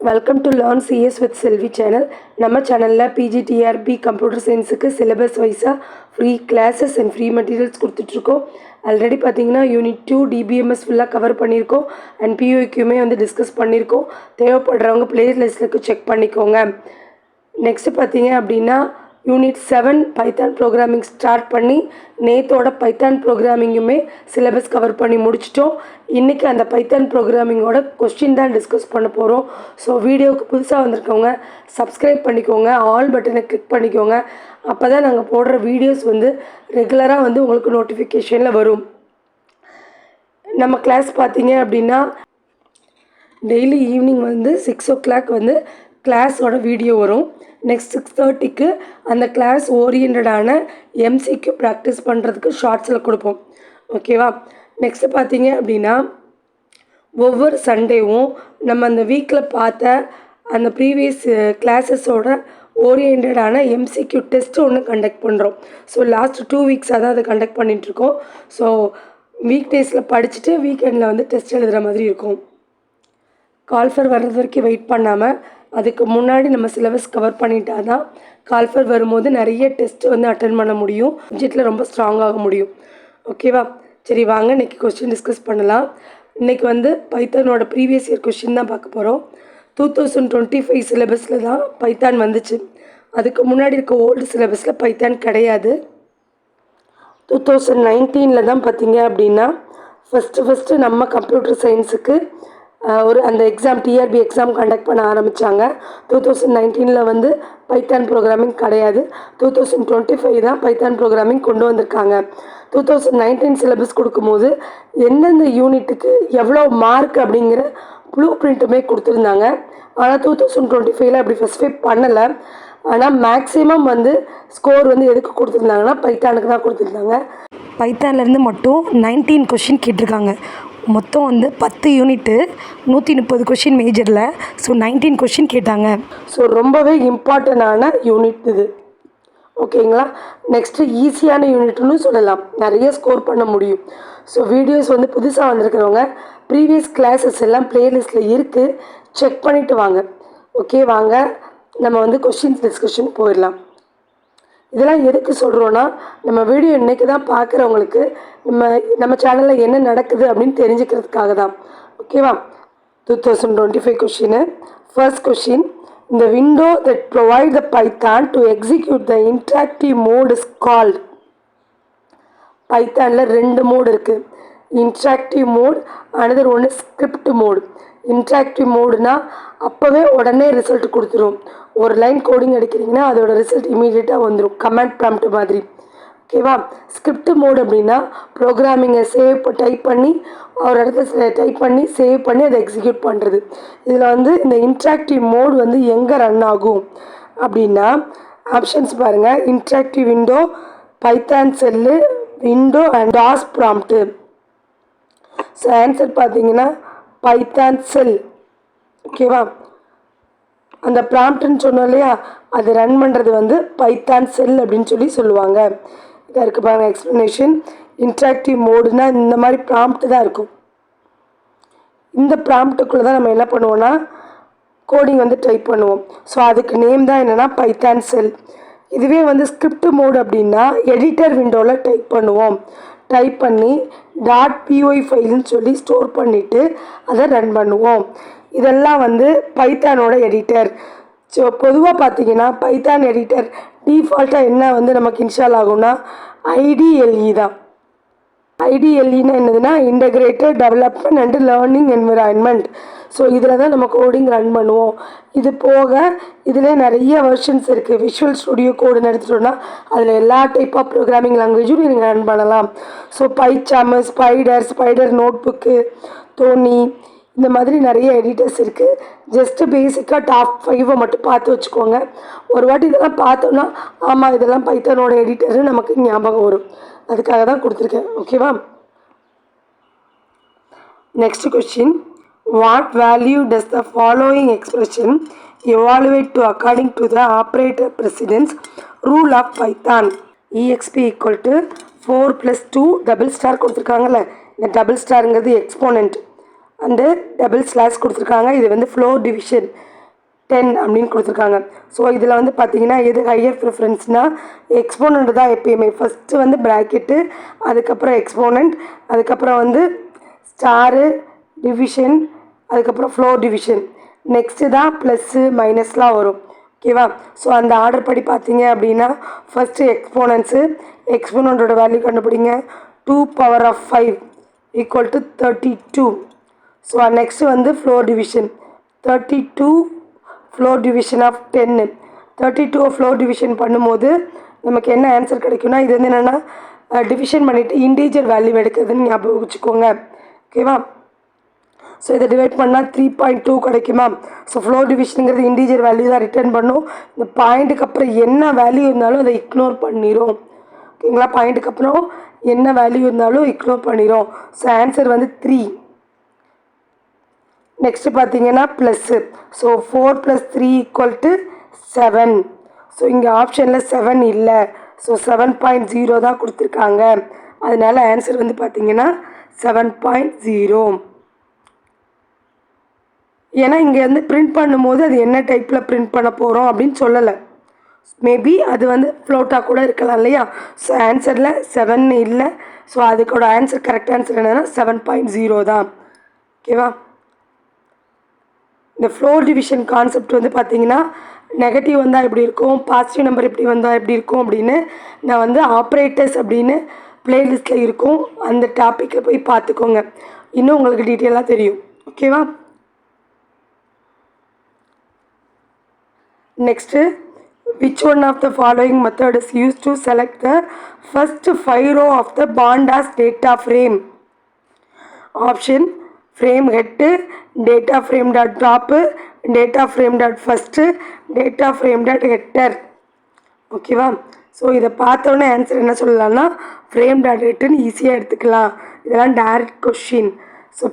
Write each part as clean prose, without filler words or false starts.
Welcome to learn CS with Selvi channel. நம்ம சேனலில் PGTRB computer சயின்ஸுக்கு syllabus வைஸாக free classes and free materials கொடுத்துட்ருக்கோம். Already பார்த்தீங்கன்னா unit 2 DBMS ஃபுல்லாக கவர் பண்ணியிருக்கோம் அண்ட் பிஓக்யூமே டிஸ்கஸ் பண்ணியிருக்கோம். தேவைப்படுறவங்க பிளேலிஸ்ட்டுக்கு செக் பண்ணிக்கோங்க. நெக்ஸ்ட்டு பார்த்தீங்க அப்படின்னா யூனிட் 7 பைத்தான் ப்ரோக்ராமிங் ஸ்டார்ட் பண்ணி நேத்தோட பைத்தான் ப்ரோக்ராமிங்குமே சிலபஸ் கவர் பண்ணி முடிச்சிட்டோம். இன்றைக்கி அந்த பைத்தான் ப்ரோக்ராமிங்கோட கொஸ்டின் தான் டிஸ்கஸ் பண்ண போகிறோம். ஸோ வீடியோவுக்கு புதுசாக வந்திருக்கவங்க சப்ஸ்கிரைப் பண்ணிக்கோங்க, ஆல் பட்டனை கிளிக் பண்ணிக்கோங்க. அப்போ தான் நாங்கள் போடுற வீடியோஸ் ரெகுலராக உங்களுக்கு நோட்டிஃபிகேஷனில் வரும். நம்ம கிளாஸ் பார்த்தீங்க அப்படின்னா டெய்லி ஈவினிங் 6 o'clock கிளாஸோட வீடியோ வரும். நெக்ஸ்ட் 6:30க்கு அந்த கிளாஸ் ஓரியன்டான எம்சிக்யூ ப்ராக்டிஸ் பண்ணுறதுக்கு ஷார்ட்ஸில் கொடுப்போம். ஓகேவா? நெக்ஸ்ட்டு பார்த்தீங்க அப்படின்னா ஒவ்வொரு சண்டேவும் நம்ம அந்த வீக்கில் பார்த்த அந்த ப்ரீவியஸ் கிளாஸஸோட ஓரியன்டான எம்சிக்யூ டெஸ்ட்டு ஒன்று கண்டக்ட் பண்ணுறோம். ஸோ லாஸ்ட் 2 weeks அதை கண்டக்ட் பண்ணிகிட்ருக்கோம். ஸோ வீக் டேஸில் படிச்சுட்டு வீக்கெண்டில் டெஸ்ட் எழுதுகிற மாதிரி இருக்கும். கால்ஃபர் வர்றது வரைக்கும் வெயிட் பண்ணாமல் அதுக்கு முன்னாடி நம்ம சிலபஸ் கவர் பண்ணிட்டா தான் கால்ஃபர் வரும்போது நிறைய டெஸ்ட்டு அட்டன் பண்ண முடியும், சப்ஜெக்டில் ரொம்ப ஸ்ட்ராங்காக முடியும். ஓகேவா? சரி வாங்க இன்றைக்கி கொஸ்டின் டிஸ்கஸ் பண்ணலாம். இன்றைக்கி பைத்தானோட ப்ரீவியஸ் இயர் கொஸ்டின் தான் பார்க்க போகிறோம். 2025 சிலபஸில் தான் பைத்தான் வந்துச்சு. அதுக்கு முன்னாடி இருக்க ஓல்டு சிலபஸில் பைத்தான் கிடையாது. 2019 தான் பார்த்தீங்க அப்படின்னா ஃபஸ்ட்டு நம்ம கம்ப்யூட்டர் சயின்ஸுக்கு அந்த எக்ஸாம் டிஆர்பி எக்ஸாம் கண்டக்ட் பண்ண ஆரம்பித்தாங்க. 2019 பைத்தான் ப்ரோக்ராமிங் கிடையாது. 2025 தான் பைத்தான் ப்ரோக்ராமிங் கொண்டு வந்திருக்காங்க. 2019 சிலபஸ் கொடுக்கும்போது எந்தெந்த யூனிட்டுக்கு எவ்வளோ மார்க் அப்படிங்கிற ப்ளூ பிரிண்ட்டுமே கொடுத்துருந்தாங்க. ஆனால் 2025 அப்படி ஸ்பெசிஃபை பண்ணலை. ஆனால் மேக்ஸிமம் ஸ்கோர் எதுக்கு கொடுத்துருந்தாங்கன்னா பைத்தானுக்கு தான் கொடுத்துருந்தாங்க. பைத்தான்லேருந்து மட்டும் 19 கொஷின் கேட்டிருக்காங்க. மொத்தம் 10 யூனிட்டு 130 கொஷின் மேஜரில். ஸோ 19 கொஷின் கேட்டாங்க. ஸோ ரொம்பவே இம்பார்ட்டண்டான யூனிட் இது. ஓகேங்களா? நெக்ஸ்ட்டு ஈஸியான யூனிட்னு சொல்லலாம், நிறைய ஸ்கோர் பண்ண முடியும். ஸோ வீடியோஸ் புதுசாக வந்திருக்கிறவங்க ப்ரீவியஸ் கிளாஸஸ் எல்லாம் ப்ளேலிஸ்ட்டில் இருக்குது, செக் பண்ணிவிட்டு வாங்க. ஓகே வாங்க நம்ம கொஷின்ஸ் டிஸ்கஷன் போயிடலாம். இதெல்லாம் எதுக்கு சொல்கிறோன்னா நம்ம வீடியோ இன்றைக்கி தான் பார்க்குறவங்களுக்கு நம்ம சேனலில் என்ன நடக்குது அப்படின்னு தெரிஞ்சுக்கிறதுக்காக தான். ஓகேவா? 2025 கொஷின். ஃபர்ஸ்ட் கொஷின், இந்த window that provide the Python to execute the interactive mode is called. பைத்தானில் 2 mode இருக்குது, இன்ட்ராக்டிவ் மோட், அனதர் ஒன்று ஸ்கிரிப்ட் மோடு. இன்ட்ராக்டிவ் மோடுனா அப்போவே உடனே ரிசல்ட் கொடுத்துரும். ஒரு லைன் கோடிங் அடிக்கிறீங்கன்னா அதோட ரிசல்ட் இமீடியட்டாக வந்துடும், கமெண்ட் ப்ராம்ப்ட் மாதிரி. ஓகேவா? ஸ்கிரிப்ட் மோடு அப்படின்னா ப்ரோக்ராமிங்கை டைப் பண்ணி ஒரு இடத்துல டைப் பண்ணி சேவ் பண்ணி அதை எக்ஸிக்யூட் பண்ணுறது. இதில் இந்த இன்ட்ராக்டிவ் மோடு எங்கே ரன் ஆகும் அப்படின்னா ஆப்ஷன்ஸ் பாருங்கள். Interactive window, Python cell, window and toss prompt. So answer பார்த்தீங்கன்னா பைத்தான் செல். ஓகேவா? அந்த ப்ராம்ப்ட்னு சொன்னோம் இல்லையா, அது ரன் பண்ணுறது பைத்தான் செல் அப்படின்னு சொல்லுவாங்க. இதாக இருக்குது பாருங்கள் எக்ஸ்ப்ளனேஷன். இன்ட்ராக்டிவ் மோடுனா இந்த மாதிரி ப்ராம்ப்ட் தான் இருக்கும். இந்த ப்ராம்ப்ட்டுக்குள்ளே தான் நம்ம என்ன பண்ணுவோன்னா கோடிங் டைப் பண்ணுவோம். ஸோ அதுக்கு நேம் தான் என்னென்னா பைத்தான் செல். இதுவே ஸ்கிரிப்ட் மோடு அப்படின்னா எடிட்டர் விண்டோவில் டைப் பண்ணுவோம். டைப் பண்ணி .py ஃபைல்னு ஸ்டோர் பண்ணிவிட்டு அதை ரன் பண்ணுவோம். இதெல்லாம் பைத்தானோட எடிட்டர். ஸோ பொதுவாக பார்த்தீங்கன்னா பைத்தான் எடிட்டர் டிஃபால்ட்டாக என்ன நமக்கு இன்ஸ்டால் ஆகும்னா IDLE தான். IDLEனா என்னதுன்னா integrated development and learning environment. So இதில் தான் நம்ம கோடிங் ரன் பண்ணுவோம். இது போக இதில் நிறைய வெர்ஷன்ஸ் இருக்குது. விஷுவல் ஸ்டுடியோ கோடுன்னு எடுத்துட்டோன்னா அதில் எல்லா டைப் ஆஃப் ப்ரோக்ராமிங் லாங்குவேஜும் நீங்கள் ரன் பண்ணலாம். So PyCharm, Spyder notebook, Thonny, இந்த மாதிரி நிறைய எடிட்டர்ஸ் இருக்குது. ஜஸ்ட்டு பேசிக்காக டாப் 5 மட்டும் பார்த்து வச்சுக்கோங்க. ஒரு வாட்டி இதெல்லாம் பார்த்தோன்னா ஆமாம் இதெல்லாம் பைத்தானோட எடிட்டர்னு நமக்கு ஞாபகம் வரும். அதுக்காக தான் கொடுத்துருக்கேன். ஓகேவா? Next question, what value does the following expression evaluate to according to the operator precedence rule of Python? EXP = 4 + 2 double star கொடுத்துருக்காங்கல்ல, இந்த டபுள் ஸ்டாருங்கிறது எக்ஸ்போனண்ட் அண்டு டபுள் ஸ்லாஷ் கொடுத்துருக்காங்க. இது ஃப்ளோர் டிவிஷன். 10 அப்படின்னு கொடுத்துருக்காங்க. ஸோ இதில் வந்து பார்த்தீங்கன்னா எது ஹையர் ப்ரிஃபரன்ஸ்னால் எக்ஸ்போனண்ட் தான் எப்பயுமே. ஃபஸ்ட்டு வந்து ப்ராக்கெட்டு, அதுக்கப்புறம் எக்ஸ்போனண்ட், அதுக்கப்புறம் வந்து ஸ்டாரு, டிவிஷன், அதுக்கப்புறம் ஃப்ளோர் டிவிஷன், நெக்ஸ்ட்டு தான் ப்ளஸ்ஸு மைனஸ்லாம் வரும். ஓகேவா? ஸோ அந்த ஆர்டர் படி பார்த்தீங்க அப்படின்னா ஃபஸ்ட்டு எக்ஸ்போனன்ட்ஸு, எக்ஸ்போனண்ட்டோட வேல்யூ கண்டுபிடிங்க. 2 power of 5 equal to 32. So next வந்து floor division, 32 floor division of 10. 32 floor division பண்ணும்போது நமக்கு என்ன ஆன்சர் கிடைக்கும்னா, இது வந்து என்னென்னா டிவிஷன் பண்ணிவிட்டு இன்டீஜர் வேல்யூ எடுக்கிறதுன்னு ஞாபகம் வச்சுக்கோங்க. ஓகேவா? ஸோ இதை டிவைட் பண்ணால் 3.2 கிடைக்குமா? ஸோ ஃப்ளோர் டிவிஷனுங்கிறது இன்டீஜர் வேல்யூ தான் ரிட்டர்ன் பண்ணும். இந்த பாயிண்ட்டுக்கு அப்புறம் என்ன வேல்யூ இருந்தாலும் அதை இக்னோர் பண்ணிடும். ஓகேங்களா? பாயிண்ட்டுக்கு அப்புறம் என்ன வேல்யூ இருந்தாலும் இக்னோர் பண்ணிடும். ஸோ ஆன்சர் வந்து 3. நெக்ஸ்ட்டு பார்த்தீங்கன்னா ப்ளஸ்ஸு. ஸோ 4 + 3 = 7. ஸோ இங்கே ஆப்ஷனில் 7 இல்லை. ஸோ 7.0 தான் கொடுத்துருக்காங்க. அதனால் ஆன்சர் வந்து பார்த்தீங்கன்னா 7.0. ஏன்னா இங்கே வந்து பிரிண்ட் பண்ணும்போது அது என்ன டைப்பில் பிரிண்ட் பண்ண போகிறோம் அப்படின்னு சொல்லலை. மேபி அது வந்து ஃப்ளோட்டாக கூட இருக்கலாம் இல்லையா? ஸோ ஆன்சரில் 7 இல்லை. ஸோ அதுக்கோட ஆன்சர் கரெக்ட் ஆன்சர் என்னென்னா 7.0 தான். ஓகேவா? இந்த ஃப்ளோர் டிவிஷன் கான்செப்ட் வந்து பார்த்திங்கன்னா நெகட்டிவ் வந்தால் எப்படி இருக்கும், பாசிட்டிவ் நம்பர் எப்படி வந்தால் எப்படி இருக்கும் அப்படின்னு நான் வந்து ஆப்ரேட்டர்ஸ் அப்படின்னு ப்ளேலிஸ்ட்டில் இருக்கும். அந்த டாப்பிக்கில் போய் பார்த்துக்கோங்க, இன்னும் உங்களுக்கு டீட்டெயிலாக தெரியும். ஓகேவா? Next, which one of the following method is used to select the first 5 row of the pandas data frame? Option: frame head, data frame dot top, data frame dot first, data frame dot header. ஓகேவா? So இதை பார்த்தோன்னே answer என்ன சொல்லலாம்னா frame dot ஹெட்டுன்னு ஈஸியாக எடுத்துக்கலாம். இதெல்லாம் direct question. So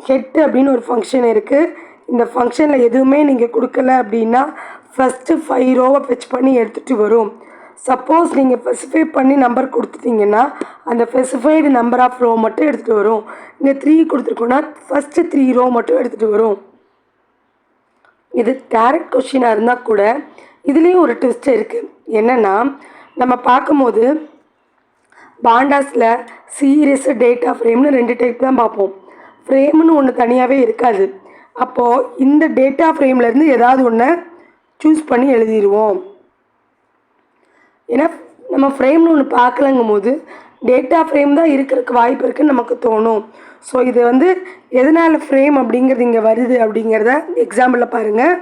head அப்படின்னு ஒரு ஃபங்க்ஷன் இருக்குது. இந்த ஃபங்க்ஷனில் எதுவுமே நீங்கள் கொடுக்கல அப்படின்னா ஃபஸ்ட்டு 5 ரோவை ஃபெச் பண்ணி எடுத்துகிட்டு வரும். சப்போஸ் நீங்கள் ஸ்பெசிஃபை பண்ணி நம்பர் கொடுத்துட்டிங்கன்னா அந்த ஸ்பெசிஃபைடு நம்பர் ஆஃப் ரோ மட்டும் எடுத்துகிட்டு வரும். இங்கே 3 கொடுத்துருக்கோன்னா ஃபஸ்ட்டு 3 ரோ மட்டும் எடுத்துகிட்டு வரும். இது டைரக்ட் கொஷினாக இருந்தால் கூட இதுலேயும் ஒரு ட்விஸ்ட் இருக்குது. என்னென்னா, நம்ம பார்க்கும்போது பாண்டாஸில் சீரியஸ் டேட்டா ஃப்ரேம்னு 2 டைப் தான் பார்ப்போம். ஃப்ரேம்னு ஒன்று தனியாகவே இருக்காது. அப்போது இந்த டேட்டா ஃப்ரேம்லேருந்து ஏதாவது ஒன்று சூஸ் பண்ணி எழுதிடுவோம். ஏன்னா நம்ம ஃப்ரேம்னு ஒன்று பார்க்கலங்கும் போது டேட்டா ஃப்ரேம் தான் இருக்கிறதுக்கு வாய்ப்பு இருக்குதுன்னு நமக்கு தோணும். ஸோ இது வந்து எதனால் ஃப்ரேம் அப்படிங்கிறது இங்கே வருது அப்படிங்கிறத எக்ஸாம்பிளில் பாருங்கள்.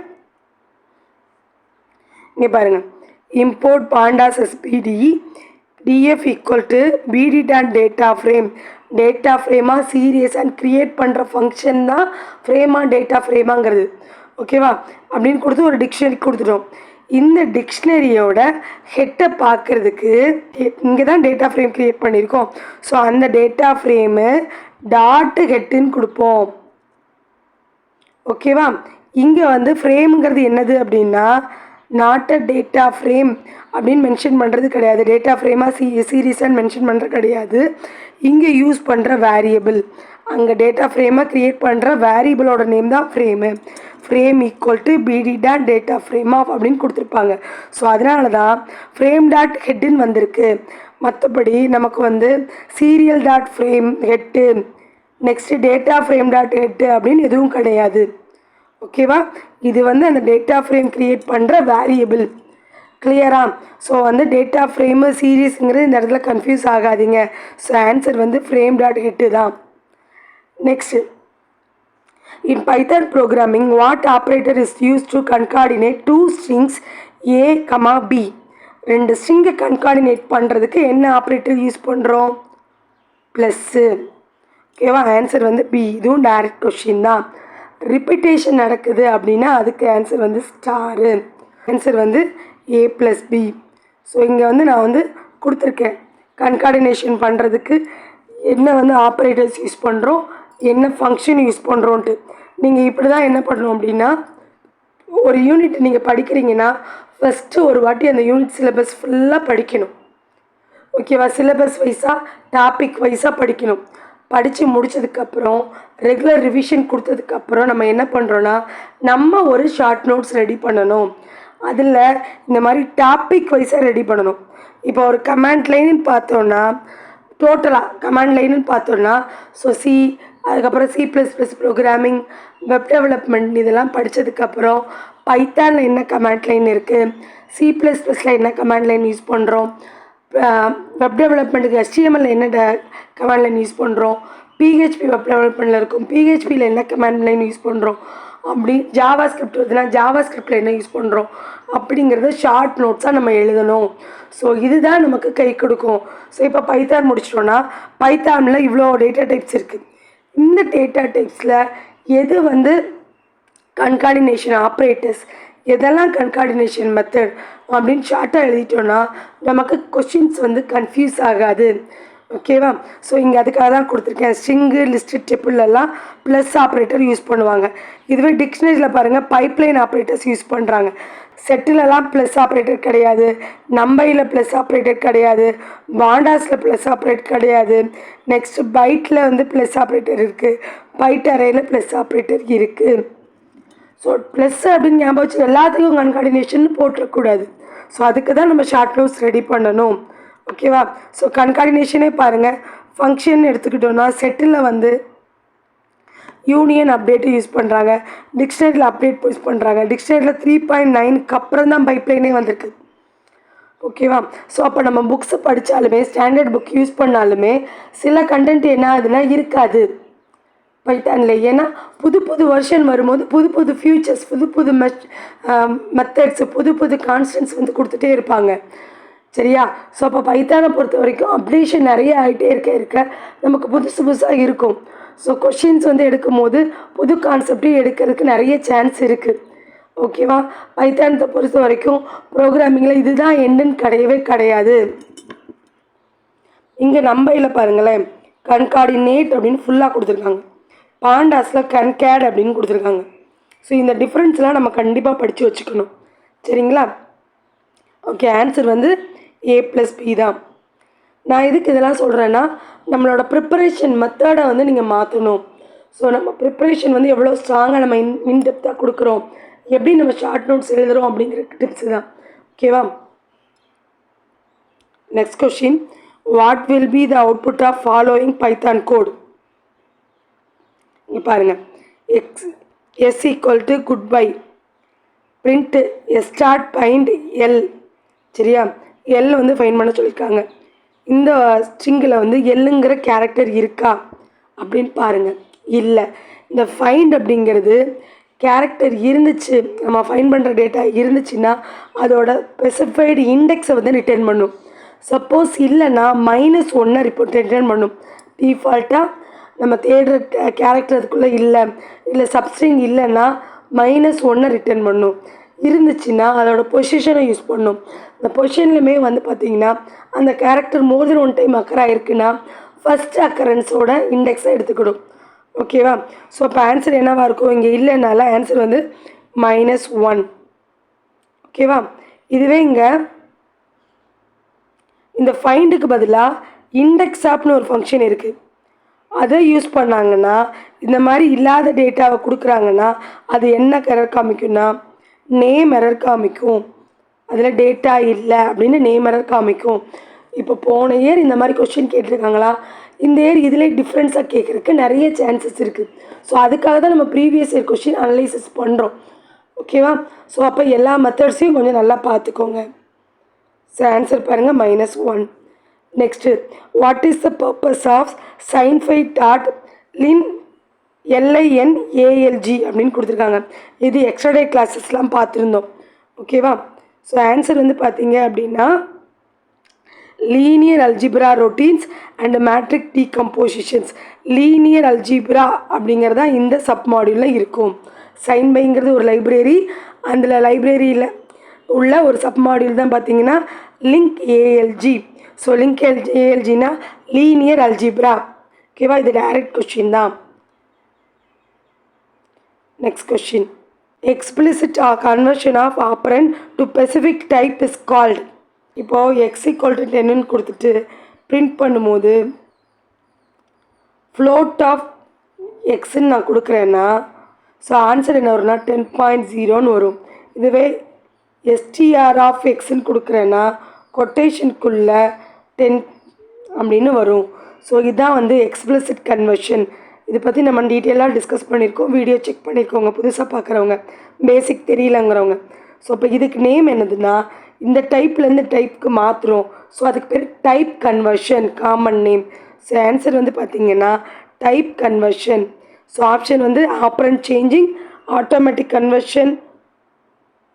இங்கே பாருங்கள், import pandas spd df equal to bd dot data frame. Data ஃப்ரேமாக சீரியஸ் அண்ட் க்ரியேட் பண்ணுற ஃபங்க்ஷன் தான் ஃப்ரேமாக டேட்டா ஃப்ரேமாங்கிறது. ஓகேவா? அப்படின்னு கொடுத்து ஒரு டிக்ஷனரி கொடுத்துட்டோம். இந்த டிக்ஷனரியோட ஹெட்டை பார்க்குறதுக்கு இங்கே தான் டேட்டா ஃப்ரேம் க்ரியேட் பண்ணியிருக்கோம். ஸோ அந்த டேட்டா ஃப்ரேமு டாட்டு ஹெட்டுன்னு கொடுப்போம். ஓகேவா? இங்கே வந்து ஃப்ரேமுங்கிறது என்னது அப்படின்னா நாட் அ டேட்டா ஃப்ரேம் அப்படின்னு மென்ஷன் பண்ணுறது கிடையாது. டேட்டா ஃப்ரேமாக சீரியஸான்னு மென்ஷன் பண்ணுறது கிடையாது. இங்கே யூஸ் பண்ணுற வேரியபிள், அங்கே டேட்டா ஃப்ரேமை க்ரியேட் பண்ணுற வேரியபிளோட நேம் தான் ஃப்ரேமு. ஃப்ரேம் ஈக்குவல் டு பிடி டாட் டேட்டா ஃப்ரேம் ஆஃப் அப்படின்னு கொடுத்துருப்பாங்க. ஸோ அதனால தான் ஃப்ரேம் டாட் ஹெட்டுன்னு வந்திருக்கு. மற்றபடி நமக்கு வந்து serial dot frame head, next data frame dot head அப்படின்னு எதுவும் கிடையாது. ஓகேவா? இது வந்து அந்த டேட்டா ஃப்ரேம் க்ரியேட் பண்ணுற வேரியபிள். கிளியரா? ஸோ வந்து டேட்டா ஃப்ரேமு சீரியஸுங்கிறது இந்த இடத்துல கன்ஃபியூஸ் ஆகாதீங்க. ஸோ ஆன்சர் வந்து ஃப்ரேம் டாட் ஹெட்டு தான். Next, in Python programming, what operator is used to concatenate two strings a, b? 2 ஸ்ட்ரிங்கை கன்கார்டினேட் பண்ணுறதுக்கு என்ன ஆப்ரேட்டர் யூஸ் பண்ணுறோம்? ப்ளஸ்ஸு. ஓகேவா? ஆன்சர் வந்து பி. இதுவும் டைரக்ட் கொஷின் தான். ரிப்பீட்டேஷன் நடக்குது அப்படின்னா அதுக்கு ஆன்சர் வந்து ஸ்டாரு. ஆன்சர் வந்து a + b. ஸோ இங்கே வந்து நான் வந்து கொடுத்துருக்கேன் கன்கார்டினேஷன் பண்ணுறதுக்கு என்ன வந்து ஆப்ரேட்டர்ஸ் யூஸ் பண்ணுறோம், என்ன ஃபங்க்ஷன் யூஸ் பண்ணுறோன்ட்டு. நீங்கள் இப்படி தான் என்ன பண்ணணும் அப்படின்னா, ஒரு யூனிட் நீங்கள் படிக்கிறீங்கன்னா ஃபஸ்ட்டு ஒரு வாட்டி அந்த யூனிட் சிலபஸ் ஃபுல்லாக படிக்கணும். ஓகேவா? சிலபஸ் வைஸாக டாபிக் வைஸாக படிக்கணும். படித்து முடித்ததுக்கப்புறம் ரெகுலர் ரிவிஷன் கொடுத்ததுக்கப்புறம் நம்ம என்ன பண்ணுறோன்னா நம்ம ஒரு ஷார்ட் நோட்ஸ் ரெடி பண்ணணும். அதில் இந்த மாதிரி டாபிக் வைஸாக ரெடி பண்ணணும். இப்போ ஒரு கமாண்ட் லைன்னு பார்த்தோன்னா டோட்டலாக கமாண்ட் லைன்னு பார்த்தோன்னா சி, அதுக்கப்புறம் C++ ப்ரோக்ராமிங், வெப் டெவலப்மெண்ட் இதெல்லாம் படித்ததுக்கப்புறம் பைத்தானில் என்ன கமாண்ட் லைன் இருக்குது, C++ல என்ன கமாண்ட் லைன் யூஸ் பண்ணுறோம், வெப் டெவலப்மெண்ட்டுக்கு HTML என்ன கமாண்ட் லைன் யூஸ் பண்ணுறோம், PHP வெப் டெவலப்மெண்ட்டில் இருக்கும் PHPயில் என்ன கமாண்ட் லைன் யூஸ் பண்ணுறோம், அப்படி ஜாவா ஸ்கிரிப்ட் வருதுன்னா ஜாவா ஸ்கிரிப்டில் என்ன யூஸ் பண்ணுறோம் அப்படிங்கிறத ஷார்ட் நோட்ஸாக நம்ம எழுதணும். ஸோ இதுதான் நமக்கு கை கொடுக்கும். ஸோ இப்போ பைத்தான் முடிச்சிட்டோன்னா பைத்தானில் இவ்வளோ டேட்டா டைப்ஸ் இருக்குது. இந்த டேட்டா டைப்ஸில் எது வந்து கன்கார்டினேஷன் ஆப்ரேட்டர்ஸ், எதெல்லாம் கன்கார்டினேஷன் மெத்தட் அப்படின்னு ஷார்ட்டாக எழுதிட்டோன்னா நமக்கு கொஷின்ஸ் வந்து கன்ஃபியூஸ் ஆகாது. ஓகேவா? ஸோ இங்கே அதுக்காக தான் கொடுத்துருக்கேன். ஸ்ட்ரிங்கு, லிஸ்ட்டு, டெபிள்லாம் ப்ளஸ் ஆப்ரேட்டர் யூஸ் பண்ணுவாங்க. இதுவே டிக்ஷனரியில் பாருங்கள் பைப்லைன் ஆப்ரேட்டர்ஸ் யூஸ் பண்ணுறாங்க. செட்டிலெலாம் ப்ளஸ் ஆப்ரேட்டர் கிடையாது, நம்பையில் ப்ளஸ் ஆப்ரேட்டர் கிடையாது, பாண்டாஸில் ப்ளஸ் ஆப்ரேட் கிடையாது. நெக்ஸ்ட்டு பைட்டில் வந்து ப்ளஸ் ஆப்ரேட்டர் இருக்குது, பைட் அரேயில் ப்ளஸ் ஆப்ரேட்டர் இருக்குது. ஸோ ப்ளஸ் அப்படின்னு ஞாபகம் வச்சு எல்லாத்துக்கும் கன்கார்டினேஷன் போட்டுறக்கூடாது. ஸோ அதுக்கு தான் நம்ம ஷார்ட் நோட்ஸ் ரெடி பண்ணணும். ஓகேவா? ஸோ கன்கார்டினேஷனே பாருங்கள். ஃபங்க்ஷன் எடுத்துக்கிட்டோன்னா செட்டில் வந்து யூனியன் அப்டேட்டு யூஸ் பண்ணுறாங்க, டிக்ஷனரியில் அப்டேட் யூஸ் பண்ணுறாங்க. டிக்ஷனரியில் 3.9க்கு அப்புறம் தான் பைப்லைனே வந்திருக்கு. ஓகேவா? ஸோ அப்போ நம்ம புக்ஸை படித்தாலுமே ஸ்டாண்டர்ட் புக் யூஸ் பண்ணாலுமே சில கண்டென்ட் என்ன ஆகுதுன்னா இருக்காது பைத்தானில். ஏன்னா புது புது வெர்ஷன் வரும்போது புது புது ஃபியூச்சர்ஸ், புது புது மெத்தட்ஸு, புது புது கான்ஸ்டன்ட்ஸ் வந்து கொடுத்துட்டே இருப்பாங்க. சரியா? ஸோ அப்போ பைத்தானை பொறுத்த வரைக்கும் அப்டேஷன் நிறைய ஆகிட்டே இருக்க நமக்கு புதுசு புதுசாக இருக்கும். ஸோ கொஷின்ஸ் வந்து எடுக்கும் போது புது கான்செப்டையும் எடுக்கிறதுக்கு நிறைய சான்ஸ் இருக்குது. ஓகேவா? பைத்தானத்தை பொறுத்த வரைக்கும் ப்ரோக்ராமிங்கில் இதுதான் எண்டுன்னு கிடையவே கிடையாது. இங்கே நம்பையில் பாருங்களேன் கன்கார்டினேட் அப்படின்னு ஃபுல்லாக கொடுத்துருக்காங்க, பாண்டாஸில் கன்கேட் அப்படின்னு கொடுத்துருக்காங்க. ஸோ இந்த டிஃப்ரென்ஸ்லாம் நம்ம கண்டிப்பாக படித்து வச்சுக்கணும். சரிங்களா? ஓகே, ஆன்சர் வந்து A+B தான். நான் எதுக்கு இதெல்லாம் சொல்கிறேன்னா நம்மளோட ப்ரிப்பரேஷன் மெத்தடை வந்து நீங்கள் மாற்றணும். ஸோ நம்ம ப்ரிப்பரேஷன் வந்து எவ்வளோ ஸ்ட்ராங்காக நம்ம இன்டெப்த்தாக கொடுக்குறோம், எப்படி நம்ம ஷார்ட் நோட்ஸ் எழுதுகிறோம் அப்படிங்கிற டிப்ஸு தான். ஓகேவா? Next question, what will be the output of following Python code? இங்கே பாருங்கள், S = goodbye, print start find L. சரியா? எல் வந்து ஃபைன் பண்ண சொல்லியிருக்காங்க. இந்த ஸ்ட்ரிங்கில் வந்து எல்லுங்கிற கேரக்டர் இருக்கா அப்படின்னு பாருங்கள். இல்லை. இந்த ஃபைண்ட் அப்படிங்கிறது கேரக்டர் இருந்துச்சு, நம்ம ஃபைன் பண்ணுற டேட்டா இருந்துச்சுன்னா அதோட ஸ்பெசிஃபைடு இண்டெக்ஸை வந்து ரிட்டர்ன் பண்ணும். சப்போஸ் இல்லைன்னா -1 ரிட்டர்ன் பண்ணும். டிஃபால்ட்டாக நம்ம தேடுற கேரக்டர் அதுக்குள்ளே இல்லை சப்ஸ்ட்ரிங் இல்லைன்னா -1 ரிட்டர்ன் பண்ணும். இருந்துச்சுன்னா அதோட பொசிஷனை யூஸ் பண்ணும். இந்த பொசிஷன்லையுமே வந்து பார்த்திங்கன்னா அந்த கேரக்டர் மோர் தென் 1 டைம் அக்கர் ஆகிருக்குன்னா ஃபஸ்ட் அக்கரன்ஸோட இண்டெக்ஸை எடுத்துக்கிடும். ஓகேவா? ஸோ அப்போ ஆன்சர் என்னவாக இருக்கும்? இங்கே இல்லைனால ஆன்சர் வந்து -1. ஓகேவா? இதுவே இங்கே இந்த ஃபைண்டுக்கு பதிலாக இண்டெக்ஸ் ஆப்னு ஒரு ஃபங்க்ஷன் இருக்குது, அதை யூஸ் பண்ணாங்கன்னா இந்த மாதிரி இல்லாத டேட்டாவை கொடுக்குறாங்கன்னா அது என்ன எரர் காமிக்கும்னா நேம் எரர் காமிக்கும். அதில் டேட்டா இல்லை அப்படின்னு நேம் எரர் காமிக்கும். இப்போ போன இயர் இந்த மாதிரி கொஸ்டின் கேட்டிருக்காங்களா, இந்த இயர் இதில் டிஃப்ரென்ஸாக கேட்குறதுக்கு நிறைய சான்சஸ் இருக்குது. ஸோ அதுக்காக தான் நம்ம ப்ரீவியஸ் இயர் கொஸ்டின் அனலைசிஸ் பண்ணுறோம். ஓகேவா? ஸோ அப்போ எல்லா மெத்தட்ஸையும் கொஞ்சம் நல்லா பார்த்துக்கோங்க. ஸோ ஆன்சர் பாருங்கள் -1. Next, what is the purpose of sin5.lin LINALG அப்படின்னு கொடுத்துருக்காங்க. இது எக்ஸ்ட்ரா டே கிளாஸஸ்லாம் பார்த்துருந்தோம். ஓகேவா? ஸோ ஆன்சர் வந்து பார்த்தீங்க அப்படின்னா linear algebra routines and matrix decompositions. Linear algebra அப்படிங்கிறது தான் இந்த சப் மாடியூலில் இருக்கும். சைன்பைங்கிறது ஒரு லைப்ரரி, அந்த லைப்ரரியில் உள்ள ஒரு சப் மாடியூல் தான் பார்த்தீங்கன்னா லிங்க் ஏஎல்ஜி. ஸோ லிங்க் ஏஎல்ஜினா லீனியர் அல்ஜிப்ரா. ஓகேவா? இது டைரக்ட் கொஸ்டின் தான். Next question, explicit conversion of operand to specific type is called. இப்போது x = 10ன்னு கொடுத்துட்டு பிரிண்ட் பண்ணும்போது ஃப்ளோட் ஆஃப் எக்ஸ்ன்னு நான் கொடுக்குறேன்னா ஸோ ஆன்சர் என்ன வரும்னா 10.0ன்னு வரும். இதுவே எஸ்டிஆர் ஆஃப் எக்ஸ்ன்னு கொடுக்குறேன்னா கொட்டேஷனுக்குள்ளே 10 அப்படின்னு வரும். ஸோ இதுதான் வந்து எக்ஸ்பிளிசிட் கன்வர்ஷன். இதை பற்றி நம்ம டீட்டெயிலாக டிஸ்கஸ் பண்ணியிருக்கோம். வீடியோ செக் பண்ணியிருக்கோங்க புதுசாக பார்க்குறவங்க, பேசிக் தெரியலங்கிறவங்க. ஸோ இப்போ இதுக்கு நேம் என்னதுன்னா இந்த டைப்லேருந்து டைப்புக்கு மாற்றுறோம். ஸோ அதுக்கு பேர் type conversion, common name. So answer வந்து பார்த்திங்கன்னா டைப் கன்வர்ஷன். ஸோ ஆப்ஷன் வந்து ஆப்பரண்ட் சேஞ்சிங், ஆட்டோமேட்டிக் கன்வர்ஷன்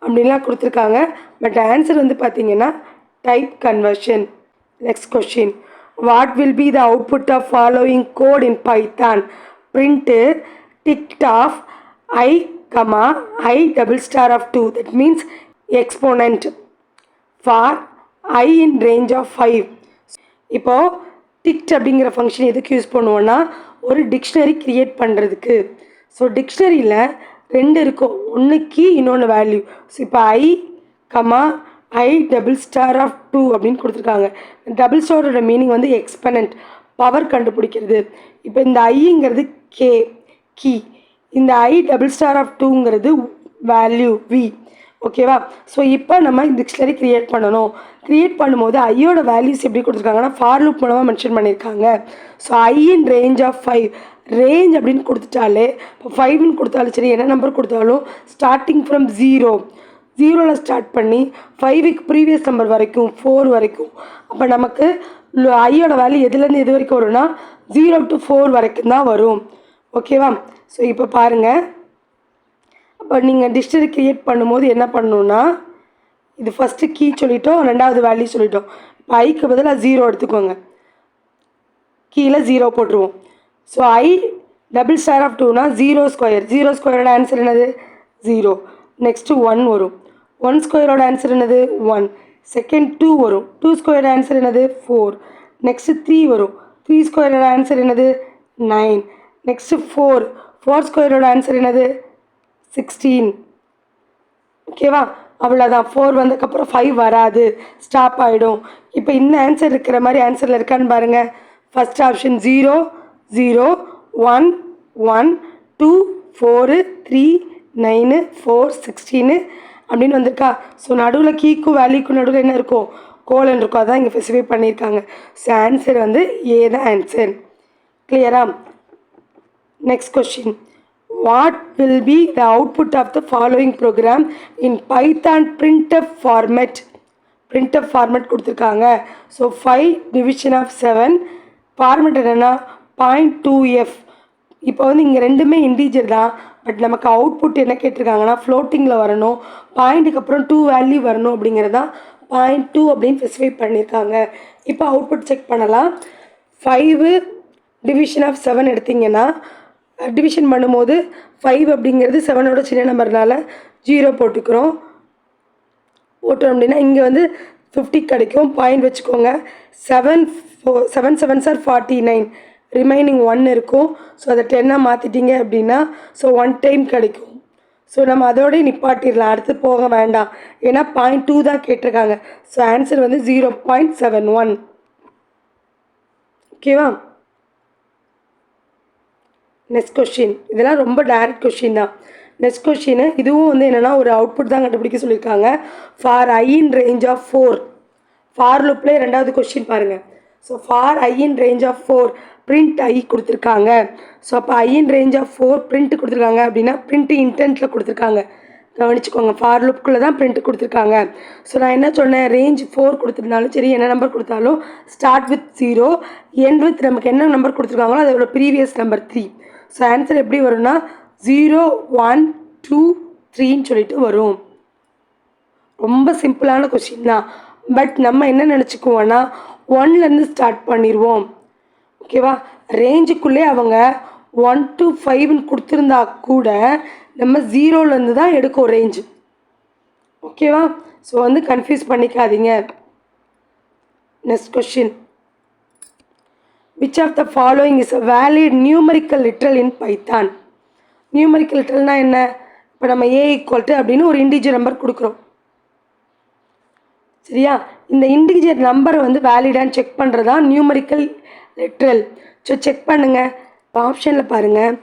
அப்படின்லாம் கொடுத்துருக்காங்க. பட் ஆன்சர் வந்து பார்த்திங்கன்னா type conversion. Next question, what will be the output of following code in Python? Print ticked off I, I double star of 2, that means exponent for I in range of 5. இப்போது dict அப்படிங்கிற function எதுக்கு use பண்ணுவோன்னா ஒரு dictionary create பண்ணுறதுக்கு. So டிக்ஷனரியில் 2 இருக்கும், ஒன்று key இன்னொன்று வேல்யூ. ஸோ இப்போ I டபுள் ஸ்டார் ஆஃப் 2 அப்படின்னு கொடுத்துருக்காங்க. டபுள் ஸ்டாரோட மீனிங் வந்து எக்ஸ்பனண்ட், பவர் கண்டுபிடிக்கிறது. இப்போ இந்த ஐங்கிறது கீ, இந்த I டபுள் ஸ்டார் ஆஃப் 2ங்கிறது வேல்யூ வி. ஓகேவா? ஸோ இப்போ நம்ம டிக்ஷனரி க்ரியேட் பண்ணணும். க்ரியேட் பண்ணும்போது ஐயோட வேல்யூஸ் எப்படி கொடுத்துருக்காங்கன்னா ஃபார் லூப் மூலமாக மென்ஷன் பண்ணியிருக்காங்க. So i in range of 5, range அப்படின்னு கொடுத்துட்டாலே இப்போ 5ன்னு கொடுத்தாலும் சரி, என்ன நம்பர் கொடுத்தாலும் ஸ்டார்டிங் ஃப்ரம் 0வில் ஸ்டார்ட் பண்ணி 5க்கு ப்ரீவியஸ் நம்பர் வரைக்கும் 4 வரைக்கும். அப்போ நமக்கு ஐயோட வேல்யூ எதுலேருந்து எது வரைக்கும் வரும்னா 0 to 4 வரைக்கும் தான் வரும். ஓகேவா? ஸோ இப்போ பாருங்கள், அப்போ நீங்கள் டிக்ஷனரி க்ரியேட் பண்ணும்போது என்ன பண்ணணுன்னா இது ஃபஸ்ட்டு கீ சொல்லிட்டோம், ரெண்டாவது வேல்யூ சொல்லிட்டோம். இப்போ ஐக்கு பதிலாக 0 எடுத்துக்கோங்க, கீழே 0 போட்டுருவோம். So I double star of 2னா 0 ஸ்கொயர், 0 ஸ்கொயரோட ஆன்சர் என்னது 0. நெக்ஸ்ட்டு 1 வரும், 1 ஸ்கொயரோட ஆன்சர் என்னது 1. செகண்ட் 2 வரும், 2 ஸ்கொயரோட ஆன்சர் என்னது 4. நெக்ஸ்ட்டு 3 வரும், 3 ஸ்கொயரோட ஆன்சர் என்னது 9. நெக்ஸ்ட்டு 4 ஸ்கொயரோட ஆன்சர் என்னது 16. ஓகேவா? அவ்வளோதான். 4 வந்ததுக்கப்புறம் 5 வராது, ஸ்டாப் ஆகிடும். இப்போ இந்த ஆன்சர் இருக்கிற மாதிரி ஆன்சரில் இருக்கான்னு பாருங்கள். ஃபஸ்ட் ஆப்ஷன் 0 0 1 1 2 4 3 9 4 16 அப்படின்னு வந்திருக்கா. ஸோ நடுவில் கீக்கும் வேல்யூக்கும் நடுவில் என்ன இருக்கும், கோலன் இருக்கும். அதான் இங்கே ஸ்பெசிஃபை பண்ணியிருக்காங்க. ஸோ ஆன்சர் வந்து ஏ தான் ஆன்சர். கிளியரா? Next question, what will be the output of the following program in Python printf format? printf format கொடுத்துருக்காங்க. ஸோ 5 division of 7 ஃபார்மெட் என்னென்னா 0.2f. இப்போ வந்து இங்கே ரெண்டுமே இன்டீஜர் தான், பட் நமக்கு அவுட்புட் என்ன கேட்டிருக்காங்கன்னா ஃப்ளோட்டிங்கில் வரணும், பாயிண்ட்டுக்கு அப்புறம் 2 வேல்யூ வரணும் அப்படிங்கிறது தான் 0.2 அப்படின்னு ஸ்பெசிஃபை பண்ணியிருக்காங்க. இப்போ அவுட்புட் செக் பண்ணலாம். 5 டிவிஷன் ஆஃப் 7 எடுத்திங்கன்னா டிவிஷன் பண்ணும்போது 5 அப்படிங்கிறது 7ஓட சின்ன நம்பர்னால 0 போட்டுக்கிறோம். போட்டோம் அப்படின்னா இங்கே வந்து 50 கிடைக்கும். பாயிண்ட் வச்சுக்கோங்க. 7 7s are 49, ரிமைனிங் 1 இருக்கும். ஸோ அதை 10ஆக மாற்றிட்டீங்க அப்படின்னா ஸோ 1 டைம் கிடைக்கும். ஸோ நம்ம அதோடய நிப்பாட்டிடலாம், அடுத்து போக வேண்டாம். ஏன்னா 0.2 தான் கேட்டிருக்காங்க. ஸோ ஆன்சர் வந்து 0.71. ஓகேவா? நெக்ஸ்ட் கொஷின், இதெல்லாம் ரொம்ப டைரக்ட் கொஷின் தான். நெக்ஸ்ட் கொஷின் இதுவும் வந்து என்னென்னா ஒரு அவுட்புட் தான் கண்டுபிடிக்க சொல்லியிருக்காங்க. For I in range of 4, for லூப்லேயே ரெண்டாவது கொஷின் பாருங்கள். So for I in range of 4 print I கொடுத்துருக்காங்க. ஸோ அப்போ I in range of 4 print கொடுத்துருக்காங்க அப்படின்னா பிரிண்ட் இன்டென்ட்டில் கொடுத்துருக்காங்க. கவனிச்சுக்கோங்க, ஃபார் லூப்புக்குள்ளே தான் பிரிண்ட் கொடுத்துருக்காங்க. ஸோ நான் என்ன சொன்னேன், ரேஞ்ச் 4 கொடுத்துருந்தாலும் சரி, என்ன நம்பர் கொடுத்தாலும் ஸ்டார்ட் வித் 0, எண்ட் வித் நமக்கு என்ன நம்பர் கொடுத்துருக்காங்களோ அதோட ப்ரீவியஸ் நம்பர் 3. ஸோ ஆன்சர் எப்படி வரும்னா 0 1 2 3ன்னு சொல்லிட்டு வரும். ரொம்ப சிம்பிளான கொஸ்டின் தான். பட் நம்ம என்ன நினச்சிக்குவோன்னா 1லேருந்து ஸ்டார்ட் பண்ணிடுவோம். ஓகேவா? ரேஞ்சுக்குள்ளே அவங்க 1 to 5ன்னு கொடுத்துருந்தா கூட நம்ம 0லேருந்து தான் எடுக்கும் ரேஞ்சு. ஓகேவா? ஸோ வந்து கன்ஃபியூஸ் பண்ணிக்காதீங்க. Next question, which of the following is a valid numerical literal in Python? Numerical லிட்டரல்னால் என்ன? இப்போ நம்ம a = அப்படின்னு ஒரு இன்டிஜர் நம்பர் கொடுக்குறோம். சரியா? இந்த இன்டிஜர் நம்பரை வந்து வேலிடான்னு செக் பண்ணுறது தான் நியூமரிக்கல் லிட்ரல். ஸோ செக் பண்ணுங்கள். ஆப்ஷனில் பாருங்கள்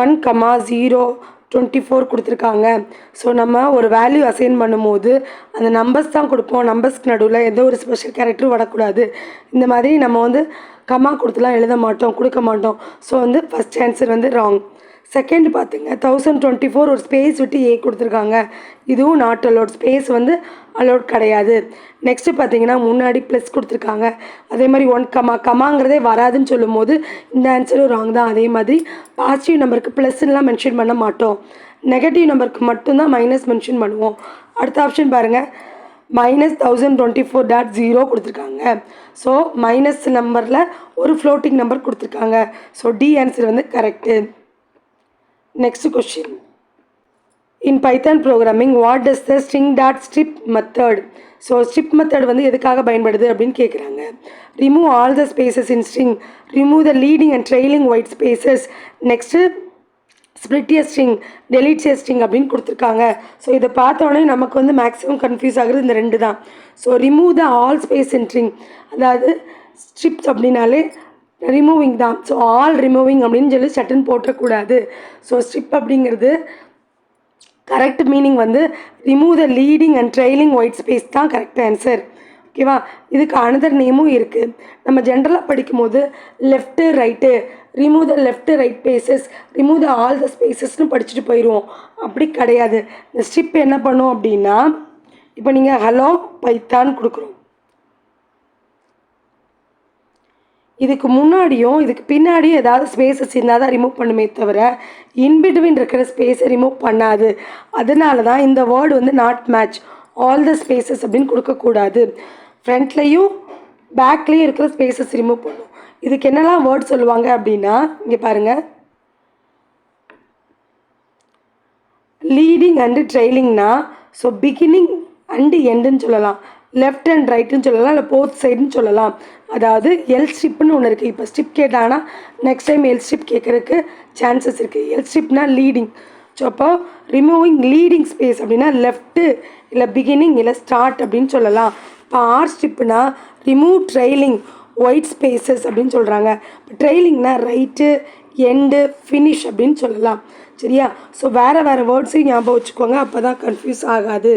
1,024 கொடுத்துருக்காங்க. ஸோ நம்ம ஒரு வேல்யூ அசைன் பண்ணும்போது அந்த நம்பர்ஸ் தான் கொடுப்போம். நம்பர்ஸ்க்கு நடுவில் எந்த ஒரு ஸ்பெஷல் கேரக்டரும் வரக்கூடாது. இந்த மாதிரி நம்ம வந்து கமா கொடுத்துலாம் எழுத மாட்டோம், கொடுக்க மாட்டோம். ஸோ வந்து ஃபஸ்ட் ஆன்சர் வந்து ராங். செகண்ட் பார்த்துங்க 1024 ஒரு ஸ்பேஸ் விட்டு ஏ கொடுத்துருக்காங்க. இதுவும் நாட் அலோட், ஸ்பேஸ் வந்து அலோட் கிடையாது. நெக்ஸ்ட்டு பார்த்தீங்கன்னா முன்னாடி ப்ளஸ் கொடுத்துருக்காங்க. அதே மாதிரி 1 கமாங்கிறதே வராதுன்னு சொல்லும் போது இந்த ஆன்சரும் ராங் தான். அதே மாதிரி பாசிட்டிவ் நம்பருக்கு ப்ளஸ்லாம் மென்ஷன் பண்ண மாட்டோம், நெகட்டிவ் நம்பருக்கு மட்டும்தான் மைனஸ் மென்ஷன் பண்ணுவோம். அடுத்த ஆப்ஷன் பாருங்கள், -1024.0 கொடுத்துருக்காங்க. ஸோ மைனஸ் நம்பரில் ஒரு ஃப்ளோட்டிங் நம்பர் கொடுத்துருக்காங்க. ஸோ டி ஆன்சர் வந்து correct. Next question. In Python programming, what does the string.strip method? So strip method வந்து எதுக்காக பயன்படுது அப்படின்னு கேட்குறாங்க. Remove all the spaces in string. Remove the leading and trailing white spaces. Next split a string, delete a string அப்படின்னு கொடுத்துருக்காங்க. So இதை பார்த்தோன்னே நமக்கு வந்து மேக்ஸிமம் கன்ஃபியூஸ் ஆகுறது இந்த ரெண்டு தான். So remove the all space in string, அதாவது ஸ்ட்ரிப்ஸ் அப்படின்னாலே ரிமூவிங் தான். ஸோ ஆல் ரிமூவிங் அப்படின்னு சொல்லி சட்டுன்னு போட்டக்கூடாது. ஸோ ஸ்ட்ரிப் அப்படிங்கிறது கரெக்ட் மீனிங் வந்து remove the leading and trailing white space தான் கரெக்ட் ஆன்சர். ஓகேவா? இதுக்கு அனதர் நேமும் இருக்குது. நம்ம ஜென்ரலாக படிக்கும்போது left right, remove the left right spaces, remove the all the ஸ்பேசஸ்னு படிச்சுட்டு போயிடுவோம். அப்படி கிடையாது. இந்த ஸ்ட்ரிப் என்ன பண்ணும் அப்படின்னா, இப்போ நீங்கள் ஹலோ பைத்தான் கொடுக்குறோம், இதுக்கு முன்னாடியும் இதுக்கு பின்னாடியும் ஏதாவது ஸ்பேசஸ் இருந்தால் தான் ரிமூவ் பண்ணுமே தவிர இன்பிட்வீன் இருக்கிற ஸ்பேஸை ரிமூவ் பண்ணாது. அதனால தான் இந்த வேர்டு வந்து not match all the spaces அப்படின்னு கொடுக்கக்கூடாது. ஃப்ரண்ட்லேயும் பேக்லேயும் இருக்கிற ஸ்பேசஸ் ரிமூவ் பண்ணும். இதுக்கு என்னெல்லாம் வேர்ட் சொல்லுவாங்க அப்படின்னா, இங்கே பாருங்கள், லீடிங் அண்டு ட்ரெயிலிங்னா ஸோ பிகினிங் அண்டு எண்டுன்னு சொல்லலாம், லெஃப்ட் அண்ட் ரைட்டுன்னு சொல்லலாம், இல்லை போத் சைடுன்னு சொல்லலாம். அதாவது எல் ஸ்ட்ரிப்னு ஒன்று இருக்குது. இப்போ ஸ்ட்ரிப் கேட்டாங்கன்னா நெக்ஸ்ட் டைம் எல் ஸ்ட்ரிப் கேட்குறதுக்கு சான்சஸ் இருக்குது. எல் ஸ்ட்ரிப்னா லீடிங். ஸோ அப்போ ரிமூவிங் லீடிங் ஸ்பேஸ் அப்படின்னா லெஃப்ட்டு இல்லை பிகினிங் இல்லை ஸ்டார்ட் அப்படின்னு சொல்லலாம். இப்போ ஆர் ஸ்ட்ரிப்னா ரிமூவ் ட்ரெயிலிங் ஒயிட் ஸ்பேசஸ் அப்படின்னு சொல்கிறாங்க. இப்போ ட்ரெயிலிங்னா ரைட்டு எண்டு ஃபினிஷ் அப்படின்னு சொல்லலாம். சரியா? ஸோ வேறு வேர்ட்ஸையும் ஞாபகம் வச்சுக்கோங்க, அப்போ தான் கன்ஃபியூஸ் ஆகாது.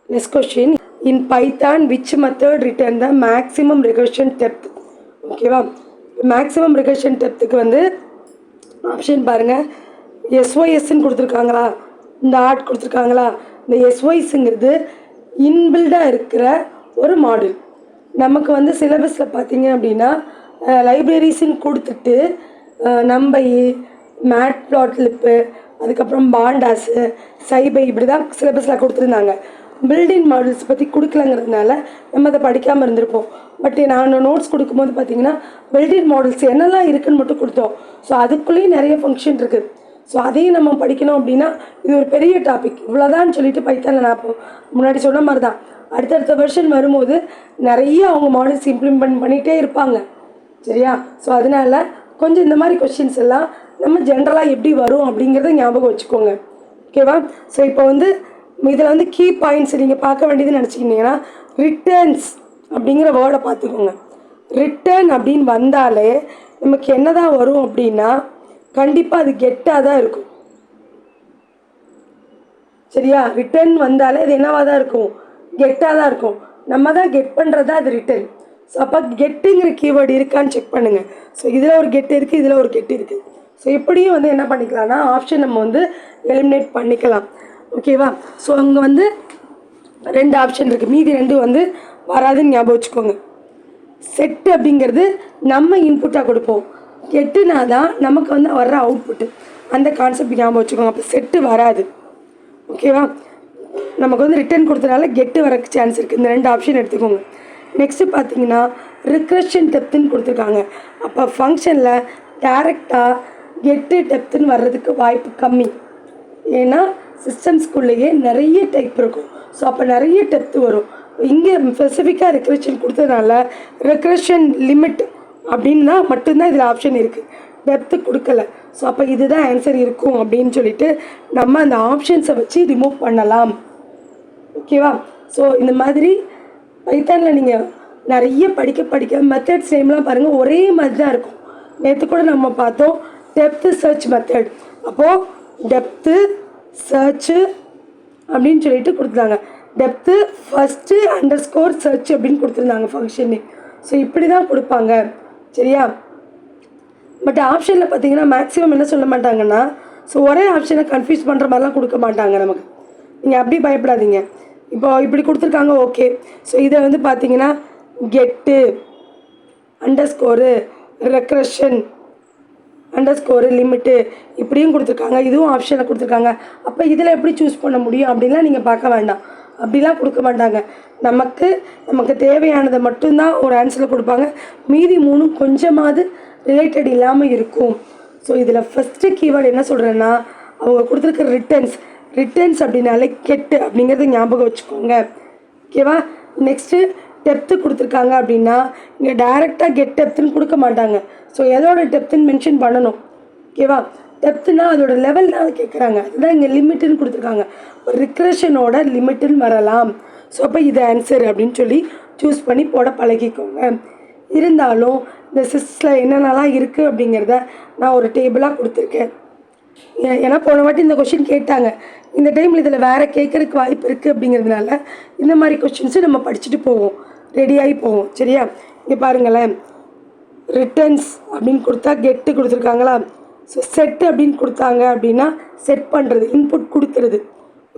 Next question. In Python, which method return the maximum recursion depth? ஓகேவா? மேக்ஸிமம் ரெகர்ஷன் டெப்த்துக்கு வந்து ஆப்ஷன் பாருங்கள், எஸ்ஒய்எஸ்ன்னு கொடுத்துருக்காங்களா, இந்த ஆர்ட் கொடுத்துருக்காங்களா. இந்த எஸ்ஒய்ஸுங்கிறது இன்பில்டாக இருக்கிற ஒரு மாடல். நமக்கு வந்து சிலபஸில் பார்த்தீங்க அப்படின்னா லைப்ரரிஸ்ன்னு கொடுத்துட்டு நம்பை, மேட் ப்ளாட்லிப்பு, அதுக்கப்புறம் பாண்டாஸு, சைபை இப்படி தான் சிலபஸில் கொடுத்துருந்தாங்க. பில்டிங் மாடல்ஸ் பற்றி கொடுக்கலங்கிறதுனால நம்ம அதை படிக்காமல் இருந்திருப்போம். பட் நான் நோட்ஸ் கொடுக்கும்போது பார்த்தீங்கன்னா பில்டிங் மாடல்ஸ் என்னெல்லாம் இருக்குதுன்னு மட்டும் கொடுத்தோம். ஸோ அதுக்குள்ளேயும் நிறைய ஃபங்க்ஷன் இருக்குது. ஸோ அதையும் நம்ம படிக்கணும் அப்படின்னா இது ஒரு பெரிய டாபிக். இவ்வளோதான்னு சொல்லிட்டு பைத்தானில் நான் முன்னாடி சொன்ன மாதிரி தான் அடுத்தடுத்த வெர்ஷன் வரும்போது நிறைய அவங்க மாடல்ஸ் இம்ப்ளிமெண்ட் பண்ணிகிட்டே இருப்பாங்க. சரியா? ஸோ அதனால் கொஞ்சம் இந்த மாதிரி கொஷின்ஸ் எல்லாம் நம்ம ஜென்ரலாக எப்படி வரும் அப்படிங்கிறத ஞாபகம் வச்சுக்கோங்க. ஓகேவா? ஸோ இப்போ வந்து இதில் வந்து கீ பாயிண்ட்ஸ் நீங்கள் பார்க்க வேண்டியதுன்னு நினச்சிக்கிட்டிங்கன்னா ரிட்டர்ன்ஸ் அப்படிங்கிற வேர்டை பார்த்துக்கோங்க. ரிட்டர்ன் அப்படின்னு வந்தாலே நமக்கு என்ன தான் வரும் அப்படின்னா கண்டிப்பாக அது கெட்டாக தான் இருக்கும். சரியா? ரிட்டர்ன் வந்தாலே அது என்னவாக தான் இருக்கும், கெட்டாக தான் இருக்கும். நம்ம தான் கெட் பண்ணுறதா அது ரிட்டர்ன். ஸோ அப்போ கெட்டுங்கிற கீவேர்டு இருக்கான்னு செக் பண்ணுங்கள். ஸோ இதில் ஒரு கெட் இருக்குது, இதில் ஒரு கெட் இருக்குது. ஸோ இப்படியும் வந்து என்ன பண்ணிக்கலாம்னா ஆப்ஷன் நம்ம வந்து எலிமினேட் பண்ணிக்கலாம். ஓகேவா? ஸோ அங்கே வந்து 2 ஆப்ஷன் இருக்குது, மீதி 2 வந்து வராதுன்னு ஞாபகம் வச்சுக்கோங்க. செட்டு அப்படிங்கிறது நம்ம இன்புட்டாக கொடுப்போம், கெட்டுனா தான் நமக்கு வந்து வர்ற அவுட்புட்டு. அந்த கான்செப்ட் ஞாபகம் வச்சுக்கோங்க. அப்போ செட்டு வராது. ஓகேவா? நமக்கு வந்து ரிட்டர்ன் கொடுத்தனால கெட்டு வரக்கு சான்ஸ் இருக்குது. இந்த 2 ஆப்ஷன் எடுத்துக்கோங்க. நெக்ஸ்ட்டு பார்த்தீங்கன்னா ரிக்ரெஷன் டெப்த்துன்னு கொடுத்துருக்காங்க. அப்போ ஃபங்க்ஷனில் டேரெக்டாக கெட்டு டெப்த்துன்னு வர்றதுக்கு வாய்ப்பு கம்மி. ஏன்னா சிஸ்டம்ஸ்குள்ளேயே நிறைய டைப் இருக்கும். ஸோ அப்போ நிறைய டெப்த்து வரும். இங்கே ஸ்பெசிஃபிக்காக ரெக்ரெஷன் கொடுத்ததுனால ரெக்ரெஷன் லிமிட் அப்படின்னா மட்டும்தான் இதில் ஆப்ஷன் இருக்குது, டெப்த்து கொடுக்கல. ஸோ அப்போ இதுதான் ஆன்சர் இருக்கும் அப்படின்னு சொல்லிட்டு நம்ம அந்த ஆப்ஷன்ஸை வச்சு ரிமூவ் பண்ணலாம். ஓகேவா? ஸோ இந்த மாதிரி பைத்தானில் நீங்கள் நிறைய படிக்க படிக்க மெத்தட்ஸ் நேம்லாம் பாருங்கள் ஒரே மாதிரி தான் இருக்கும். நேற்று கூட நம்ம பார்த்தோம் டெப்த்து சர்ச் மெத்தட். அப்போது டெப்த்து சர்ச்சு அப்படின்னு சொல்லிட்டு கொடுத்துருந்தாங்க. டெப்த்து ஃபஸ்ட்டு _ சர்ச் அப்படின்னு கொடுத்துருந்தாங்க ஃபங்க்ஷன் நேம். ஸோ இப்படி தான் கொடுப்பாங்க சரியா. பட் ஆப்ஷனில் பார்த்தீங்கன்னா மேக்ஸிமம் என்ன சொல்ல மாட்டாங்கன்னா, ஸோ ஒரே ஆப்ஷனை கன்ஃபியூஸ் பண்ணுற மாதிரிலாம் கொடுக்க மாட்டாங்க நமக்கு. நீங்கள் அப்படி பயப்படாதீங்க. இப்போ இப்படி கொடுத்துருக்காங்க ஓகே. ஸோ இதை வந்து பார்த்தீங்கன்னா கெட்டு _ ரெக்ரெஷன் _ லிமிட்டு இப்படியும் கொடுத்துருக்காங்க. இதுவும் ஆப்ஷனில் கொடுத்துருக்காங்க. அப்போ இதில் எப்படி சூஸ் பண்ண முடியும் அப்படின்லாம் நீங்கள் பார்க்க வேண்டாம். அப்படிலாம் கொடுக்க மாட்டாங்க. நமக்கு தேவையானதை மட்டும்தான் ஒரு ஆன்சரில் கொடுப்பாங்க. மீதி 3 கொஞ்சமாவது ரிலேட்டட் இல்லாமல் இருக்கும். ஸோ இதில் ஃபஸ்ட்டு கீவேர்டு என்ன சொல்கிறேன்னா, அவங்க கொடுத்துருக்க ரிட்டர்ன்ஸ் அப்படின்னாலே கெட்டு அப்படிங்கிறத ஞாபகம் வச்சுக்கோங்க ஓகேவா. நெக்ஸ்ட்டு டெப்த்து கொடுத்துருக்காங்க அப்படின்னா இங்கே டைரெக்டாக கெட் டெப்த்துன்னு கொடுக்க மாட்டாங்க. ஸோ எதோட டெப்த்துன்னு மென்ஷன் பண்ணணும் ஓகேவா. டெப்த்துனா அதோட லெவல் தான் கேட்குறாங்க. அதுதான் இங்கே லிமிட்டுன்னு கொடுத்துருக்காங்க. ரிக்ரெஷனோட லிமிட்டுன்னு வரலாம். ஸோ அப்போ இது ஆன்சர் அப்படின்னு சொல்லி சூஸ் பண்ணி போட பழகிக்கோங்க. இருந்தாலும் இந்த சிஸ்டில் என்னென்னலாம் இருக்குது அப்படிங்கிறத நான் ஒரு டேபிளாக கொடுத்துருக்கேன். ஏன்னா போன வாட்டி இந்த கொஷின் கேட்டாங்க. இந்த டைமில் இதில் வேறு கேட்குறதுக்கு வாய்ப்பு இருக்குது அப்படிங்கிறதுனால இந்த மாதிரி கொஷின்ஸு நம்ம படிச்சுட்டு போவோம், ரெடியாகி போவோம் சரியா. இங்கே பாருங்களேன், ரிட்டர்ன்ஸ் அப்படின்னு கொடுத்தா கெட்டு கொடுத்துருக்காங்களா. ஸோ செட் அப்படின்னு கொடுத்தாங்க அப்படின்னா செட் பண்ணுறது, இன்புட் கொடுக்குறது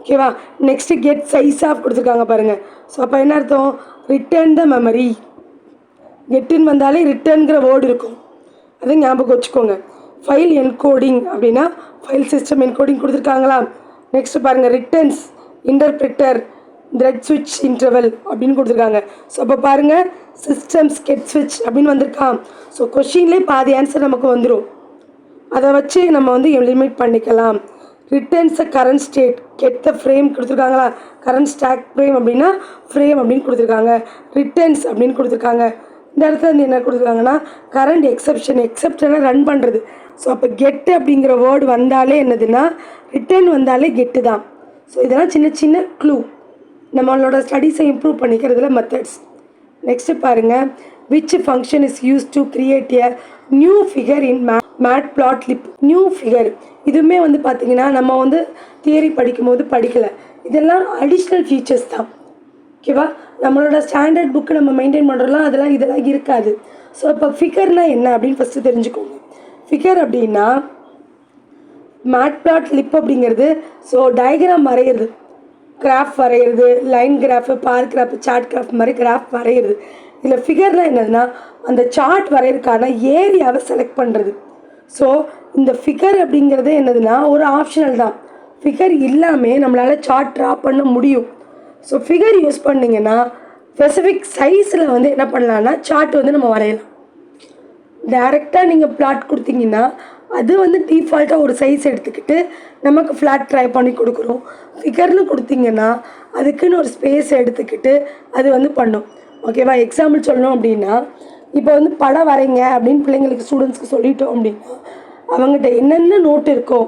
ஓகேவா. நெக்ஸ்ட்டு கெட் சைஸ் ஆஃப் கொடுத்துருக்காங்க பாருங்கள். ஸோ அப்போ என்ன அர்த்தம், ரிட்டர்ன் த மெமரி. கெட்டுன்னு வந்தாலே ரிட்டர்னுங்கிற வேர்டு இருக்கும், அதை ஞாபகம் வச்சுக்கோங்க. ஃபைல் என்கோடிங் அப்படின்னா ஃபைல் சிஸ்டம் என்கோடிங் கொடுத்துருக்காங்களா. நெக்ஸ்ட்டு பாருங்கள் ரிட்டர்ன்ஸ் இன்டர்பிரிட்டர் த்ரெட் ஸ்விட்ச் இன்டர்வல் அப்படின்னு கொடுத்துருக்காங்க. ஸோ அப்போ பாருங்கள் சிஸ்டம்ஸ் கெட் ஸ்விட்ச் அப்படின்னு வந்திருக்கான். ஸோ கொஷின்லேயே பாதி ஆன்சர் நமக்கு வந்துடும். அதை வச்சு நம்ம வந்து எலிமினேட் பண்ணிக்கலாம். ரிட்டர்ன்ஸை current state get the frame கொடுத்துருக்காங்களா. கரண்ட் ஸ்டாக் ஃப்ரேம் அப்படின்னா ஃப்ரேம் அப்படின்னு கொடுத்துருக்காங்க. ரிட்டர்ன்ஸ் அப்படின்னு கொடுத்துருக்காங்க. இந்த இடத்துல வந்து என்ன கொடுத்துருக்காங்கன்னா கரண்ட் எக்ஸப்ஷனை ரன் பண்ணுறது. ஸோ அப்போ கெட்டு அப்படிங்கிற வேர்டு வந்தாலே என்னதுன்னா ரிட்டர்ன் வந்தாலே கெட்டு தான். ஸோ இதெல்லாம் சின்ன சின்ன க்ளூ நம்மளோட ஸ்டடீஸை இம்ப்ரூவ் பண்ணிக்கிறதுல மெத்தட்ஸ். நெக்ஸ்ட்டு பாருங்கள், which function is use to create a new figure in Matplotlib. New figure இதுவுமே வந்து பார்த்திங்கன்னா நம்ம வந்து தியரி படிக்கும்போது படிக்கலை. இதெல்லாம் அடிஷ்னல் ஃபீச்சர்ஸ் தான் ஓகேவா. நம்மளோட ஸ்டாண்டர்ட் புக்கு நம்ம மெயின்டைன் பண்ணுறோம்லாம் இதெல்லாம் இருக்காது. ஸோ இப்போ ஃபிகர்னால் என்ன அப்படின்னு ஃபஸ்ட்டு தெரிஞ்சுக்கோங்க. ஃபிகர் அப்படின்னா மேட்ப்ளாட்லிப் அப்படிங்கிறது ஸோ டயக்ராம் வரைகிறது, கிராஃப் வரைகிறது, line graph, bar graph, chart graph மாதிரி கிராஃப் வரைகிறது. இதில் ஃபிகர்லாம் என்னதுன்னா அந்த சார்ட் வரைகிறதுக்கான ஏரியாவை செலக்ட் பண்ணுறது. ஸோ இந்த ஃபிகர் அப்படிங்கிறது என்னதுன்னா ஒரு ஆப்ஷனல் தான். ஃபிகர் இல்லாமல் நம்மளால் சார்ட் ட்ரா பண்ண முடியும். ஸோ ஃபிகர் யூஸ் பண்ணிங்கன்னா ஸ்பெசிஃபிக் சைஸில் வந்து என்ன பண்ணலான்னா சார்ட் வந்து நம்ம வரையலாம். டைரெக்டாக நீங்கள் பிளாட் கொடுத்தீங்கன்னா அது வந்து டிஃபால்ட்டாக ஒரு சைஸ் எடுத்துக்கிட்டு நமக்கு ஃப்ளாட் ட்ரை பண்ணி கொடுக்குறோம். ஃபிகர்னு கொடுத்தீங்கன்னா அதுக்குன்னு ஒரு ஸ்பேஸ் எடுத்துக்கிட்டு அது வந்து பண்ணும் ஓகேவா. எக்ஸாம்பிள் சொல்லணும் அப்படின்னா இப்போ வந்து படம் வரைங்க அப்படின்னு பிள்ளைங்களுக்கு ஸ்டூடெண்ட்ஸ்க்கு சொல்லிட்டோம் அப்படின்னா அவங்ககிட்ட என்னென்ன நோட் இருக்கோ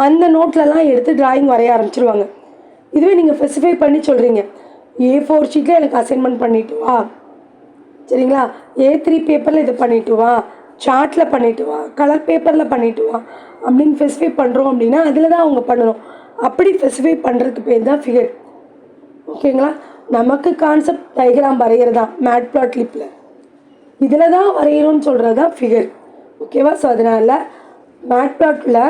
அந்த நோட்லலாம் எடுத்து ட்ராயிங் வரைய ஆரம்பிச்சிருவாங்க. இதுவே நீங்கள் ஸ்பெசிஃபை பண்ணி சொல்கிறீங்க, A4 ஷீட்டில் எனக்கு அசைன்மெண்ட் பண்ணிட்டு வா சரிங்களா, A3 பேப்பரில் இதை பண்ணிட்டு வா, சார்ட்டில் பண்ணிட்டு வா, கலர் பேப்பரில் பண்ணிட்டு வா அப்படின்னு ஸ்பெசிஃபை பண்ணுறோம் அப்படின்னா அதில் தான் அவங்க பண்ணணும். அப்படி ஸ்பெசிஃபை பண்ணுறதுக்கு பேர் தான் ஃபிகர் ஓகேங்களா. நமக்கு கான்செப்ட் டயக்ராம் வரைகிறது தான் மேட்ப்ளாட்லிப்பில், இதில் தான் வரைகிறோன்னு சொல்கிறது தான் ஃபிகர் ஓகேவா. ஸோ அதனால் மேட்ப்ளாட்டில்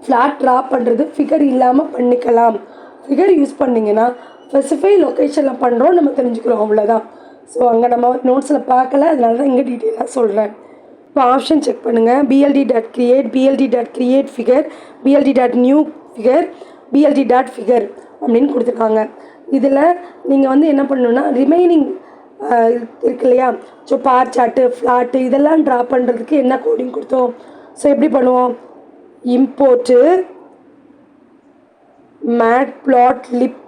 ஃப்ளாட் ட்ரா பண்ணுறது ஃபிகர் இல்லாமல் பண்ணிக்கலாம். ஃபிகர் யூஸ் பண்ணிங்கன்னா ஸ்பெசிஃபை லொக்கேஷனில் பண்ணுறோம் நம்ம தெரிஞ்சுக்கிறோம் அவ்வளோதான். ஸோ அங்கே நம்ம நோட்ஸில் பார்க்கல, அதனால தான் இங்கே டீட்டெயிலாக சொல்கிறேன். இப்போ ஆப்ஷன் செக் பண்ணுங்கள். bld.create, bld.create figure, bld.new figure, bld.figure அப்படின்னு கொடுத்துருக்காங்க. இதில் நீங்கள் வந்து என்ன பண்ணணுன்னா ரிமைனிங் இருக்கு இல்லையா, ஸோ பார் சார்ட்டு, ஃப்ளாட்டு இதெல்லாம் ட்ரா பண்ணுறதுக்கு என்ன கோடிங் கொடுத்தோம். ஸோ எப்படி பண்ணுவோம், இம்போர்ட்டு மேட்ப்ளாட்லிப்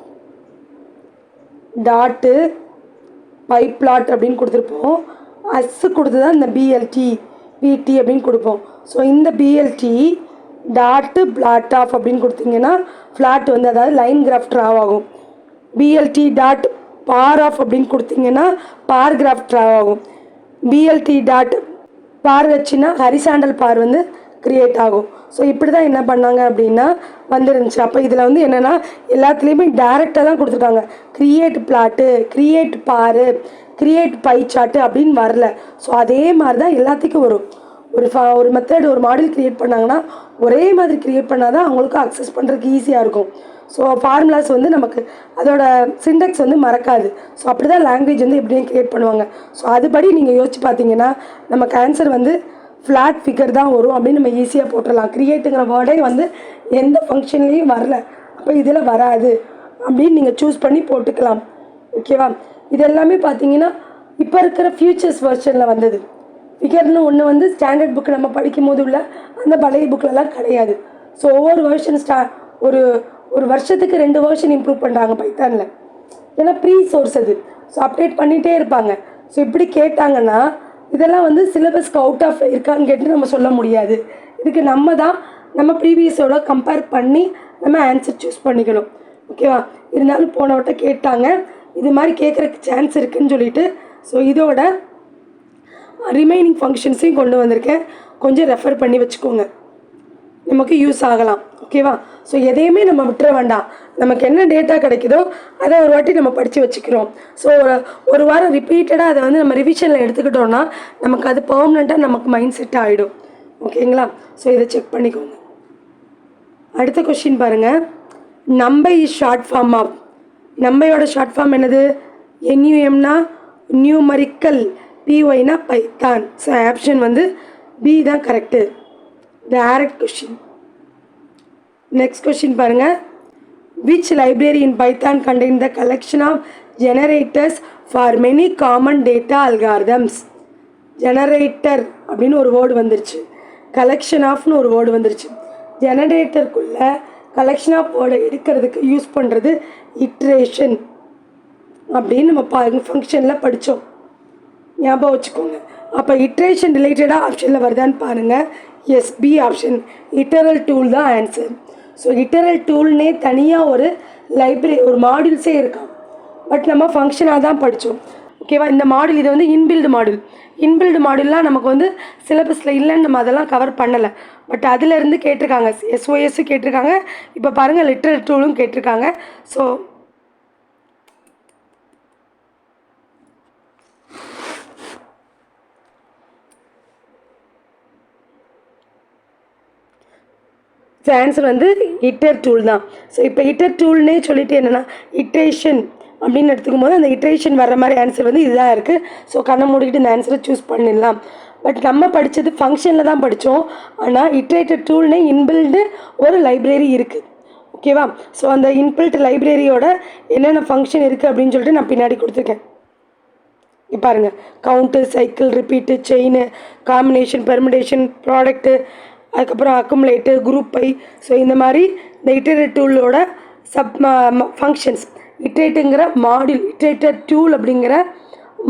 டாட்டு பைப்ளாட் அப்படின்னு கொடுத்துருப்போம். அஸ்ஸு கொடுத்து தான் இந்த பிடி அப்படின்னு கொடுப்போம். ஸோ இந்த பிஎல்டி டாட்டு பிளாட் ஆஃப் அப்படின்னு கொடுத்தீங்கன்னா ஃப்ளாட் வந்து அதாவது லைன் கிராஃப் ட்ரா ஆகும். பிஎல்டி டாட் பார் ஆஃப் அப்படின்னு கொடுத்தீங்கன்னா பார் கிராஃப் ட்ரா ஆகும். பிஎல்டி டாட் பார் வச்சுன்னா ஹரிசாண்டல் பார் வந்து க்ரியேட் ஆகும். ஸோ இப்படி தான் என்ன பண்ணாங்க அப்படின்னா வந்துருந்துச்சு. அப்போ இதில் வந்து என்னென்னா எல்லாத்துலேயுமே டேரெக்டாக தான் கொடுத்துருக்காங்க. க்ரியேட் பிளாட்டு, க்ரியேட் பாரு, க்ரியேட் பை சார்ட்டு அப்படின்னு வரல. ஸோ அதே மாதிரி தான் எல்லாத்துக்கும் வரும். ஒரு மெத்தட் ஒரு மாடல் க்ரியேட் பண்ணாங்கன்னா ஒரே மாதிரி க்ரியேட் பண்ணால் தான் அவங்களுக்கு அக்சஸ் பண்ணுறதுக்கு ஈஸியாக இருக்கும். ஸோ ஃபார்முலாஸ் வந்து நமக்கு அதோட சிண்டெக்ஸ் வந்து மறக்காது. ஸோ அப்படி தான் லாங்குவேஜ் வந்து எப்படியும் க்ரியேட் பண்ணுவாங்க. ஸோ அதுபடி நீங்கள் யோசிச்சு பார்த்தீங்கன்னா நமக்கு ஆன்சர் வந்து ஃப்ளாட் ஃபிகர் தான் வரும் அப்படின்னு நம்ம ஈஸியாக போட்டுடலாம். க்ரியேட்டுங்கிற வேர்டே வந்து எந்த ஃபங்க்ஷன்லேயும் வரல, அப்போ இதில் வராது அப்படின்னு நீங்கள் சூஸ் பண்ணி போட்டுக்கலாம். ஓகேவா? இது எல்லாமே பார்த்தீங்கன்னா இப்போ இருக்கிற ஃபியூச்சர்ஸ் வெர்ஷனில் வந்தது. ஃபிகர்னு ஒன்று வந்து ஸ்டாண்டர்ட் புக்கு நம்ம படிக்கும் போது உள்ள அந்த பழைய புக்கிலலாம் கிடையாது. ஸோ ஒவ்வொரு வெர்ஷன் ஒரு வருஷத்துக்கு 2 வெர்ஷன் இம்ப்ரூவ் பண்ணுறாங்க பைத்தானில். ஏன்னா ப்ரீ சோர்ஸ் அது. ஸோ அப்டேட் பண்ணிகிட்டே இருப்பாங்க. ஸோ இப்படி கேட்டாங்கன்னா இதெல்லாம் வந்து சிலபஸ்க்கு அவுட் ஆஃப் இருக்கான்னு கேட்டு நம்ம சொல்ல முடியாது. இதுக்கு நம்ம ப்ரீவியஸோட கம்பேர் பண்ணி நம்ம ஆன்சர் சூஸ் பண்ணிக்கணும். ஓகேவா? இருந்தாலும் போன வட்டம் கேட்டாங்க, இது மாதிரி கேட்குறக்கு சான்ஸ் இருக்குதுன்னு சொல்லிட்டு ஸோ இதோட ரிமைனிங் ஃபங்க்ஷன்ஸையும் கொண்டு வந்திருக்கேன். கொஞ்சம் ரெஃபர் பண்ணி வச்சுக்கோங்க, நமக்கு யூஸ் ஆகலாம். ஓகேவா? ஸோ எதையுமே நம்ம விட்டுற வேண்டாம். நமக்கு என்ன டேட்டா கிடைக்குதோ அதை ஒரு வாட்டி நம்ம படித்து வச்சுக்கிறோம். ஸோ ஒரு வாரம் ரிப்பீட்டடாக அதை வந்து நம்ம ரிவிஷனில் எடுத்துக்கிட்டோன்னா நமக்கு அது பெர்மனெண்ட்டாக நமக்கு மைண்ட் செட் ஆகிடும். ஓகேங்களா? ஸோ இதை செக் பண்ணிக்கோங்க. அடுத்த கொஷின் பாருங்கள். NumPy is short form of, நம்பையோட ஷார்ட் ஃபார்ம் என்னது? NUMனா நியூமரிக்கல், PYனா பைத்தான். ஸோ ஆப்ஷன் வந்து பி தான் correct. Direct question. Next question பாருங்கள். Which library in Python contain the collection of generators for many common data algorithms? Generator அப்படின்னு ஒரு word வந்துருச்சு, கலெக்ஷன் ஆஃப்னு ஒரு வேர்டு வந்துருச்சு. ஜெனரேட்டருக்குள்ளே கலெக்ஷன் ஆஃப் வேர்டை எடுக்கிறதுக்கு யூஸ் பண்ணுறது இட்ரேஷன் அப்படின்னு நம்ம ஃபங்க்ஷனில் படித்தோம். ஞாபகம் வச்சுக்கோங்க. அப்போ இட்ரேஷன் ரிலேட்டடாக ஆப்ஷனில் வருதான்னு பாருங்கள். Yes, B option. Iter tool தான் ஆன்சர். ஸோ இட்டரல் டூல்னே தனியாக ஒரு லைப்ரரி, ஒரு மாடியூல்ஸே இருக்கான். பட் நம்ம ஃபங்க்ஷனாக தான் படித்தோம். ஓகேவா? இந்த மாடியூல் இது வந்து இன்பில்டு மாடியூல். இன்பில்டு மாடியூல்லாம் நமக்கு வந்து சிலபஸில் இல்லைன்னு நம்ம அதெல்லாம் கவர் பண்ணலை. பட் அதிலேருந்து கேட்டிருக்காங்க, SOSஸும் கேட்டிருக்காங்க. இப்போ பாருங்கள் லிட்டரல் டூலும் கேட்டிருக்காங்க. ஸோ ஆன்சர் வந்து இட்டர் டூல் தான். ஸோ இப்போ இட்டர் டூல்னே சொல்லிட்டு என்னென்னா இட்ரேஷன் அப்படின்னு எடுத்துக்கும் போது அந்த இட்ரேஷன் வர்ற மாதிரி ஆன்சர் வந்து இதுதான் இருக்குது. ஸோ கண்ணை மூடிக்கிட்டு இந்த ஆன்சரை சூஸ் பண்ணிடலாம். பட் நம்ம படித்தது ஃபங்க்ஷனில் தான் படித்தோம். ஆனால் இட்ரேட்டட் டூல்னே இன்பில்டு ஒரு லைப்ரரி இருக்குது. ஓகேவா? ஸோ அந்த இன்பில்ட் லைப்ரரியோட என்னென்ன ஃபங்க்ஷன் இருக்குது அப்படின்னு சொல்லிட்டு நான் பின்னாடி கொடுத்துருக்கேன். இப்போ பாருங்கள், count, cycle, repeat, chain, combination, permutation, product, அதுக்கப்புறம் அக்குமுலேட்டு, குரூப் பை. ஸோ இந்த மாதிரி இந்த இட்டரேட் டூலோட ஃபங்க்ஷன்ஸ், இட்ரேட்டுங்கிற மாடியூல், இட்ரேட்டட் டூல் அப்படிங்கிற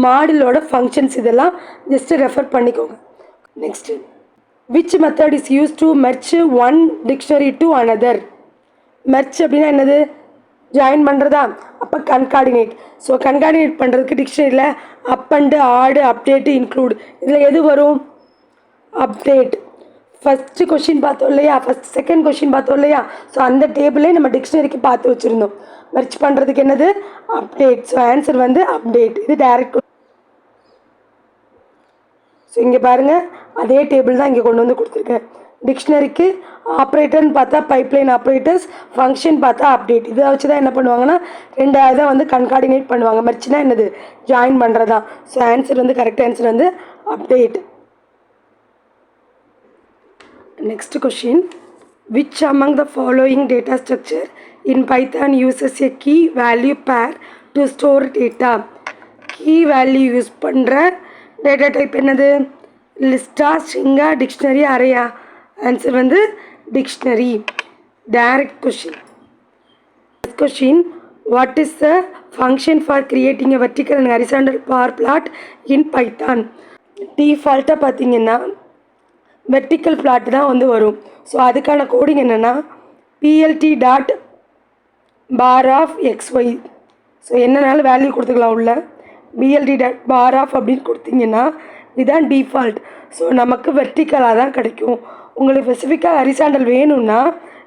மாடியூலோட ஃபங்க்ஷன்ஸ் இதெல்லாம் ஜஸ்ட்டு ரெஃபர் பண்ணிக்கோங்க. Next, which method is use to merge one dictionary to another? Merge அப்படின்னா என்னது? ஜாயின் பண்ணுறதா? அப்போ கன்கார்டினேட். ஸோ கன்கார்டினேட் பண்ணுறதுக்கு டிக்ஷனரியில் அப் அண்டு, ஆடு, அப்டேட்டு, இன்க்ளூட், இதில் எது வரும்? அப்டேட். ஃபஸ்ட்டு கொஷின் பார்த்தோம் இல்லையா, செகண்ட் கொஷின் பார்த்தோம் இல்லையா? ஸோ அந்த டேபிளே நம்ம டிக்ஷனரிக்கு பார்த்து வச்சுருந்தோம். மெர்ச் பண்ணுறதுக்கு என்னது? அப்டேட். ஸோ ஆன்சர் வந்து அப்டேட். இது டைரக்ட். ஸோ இங்கே பாருங்கள், அதே டேபிள் தான் இங்கே கொண்டு வந்து கொடுத்துருக்கேன். டிக்ஷனரிக்கு ஆப்ரேட்டர்னு பார்த்தா பைப்லைன் ஆப்ரேட்டர்ஸ், ஃபங்க்ஷன் பார்த்தா அப்டேட். இதை வச்சு தான் என்ன பண்ணுவாங்கன்னா ரெண்டாவது தான் வந்து கன்கார்டினேட் பண்ணுவாங்க. மெர்ச்னா என்னது? ஜாயின் பண்ணுறதா. ஸோ ஆன்சர் வந்து கரெக்ட் ஆன்சர் வந்து update. Next question, which among the following data structure in Python uses a key value pair to store data? Key value use பண்ணுற data type என்னது? லிஸ்டா, ஸ்ட்ரிங்கா, டிக்ஷனரி, அரேயா? ஆன்சர் வந்து dictionary. Direct question. Next question, what is the function for creating a vertical and horizontal bar plot in Python? டிஃபால்ட்டாக பார்த்தீங்கன்னா vertical plot தான் வந்து வரும். So அதுக்கான coding என்னென்னா PLT dot bar of XY. So என்னனாலும் value கொடுத்துக்கலாம் உள்ள பிஎல்டி டாட் பார் ஆஃப் அப்படின்னு கொடுத்தீங்கன்னா இதுதான் டிஃபால்ட். ஸோ நமக்கு வெர்டிக்கலாக தான் கிடைக்கும். உங்களுக்கு ஸ்பெசிஃபிக்காக ஹரிசாண்டல் வேணும்னா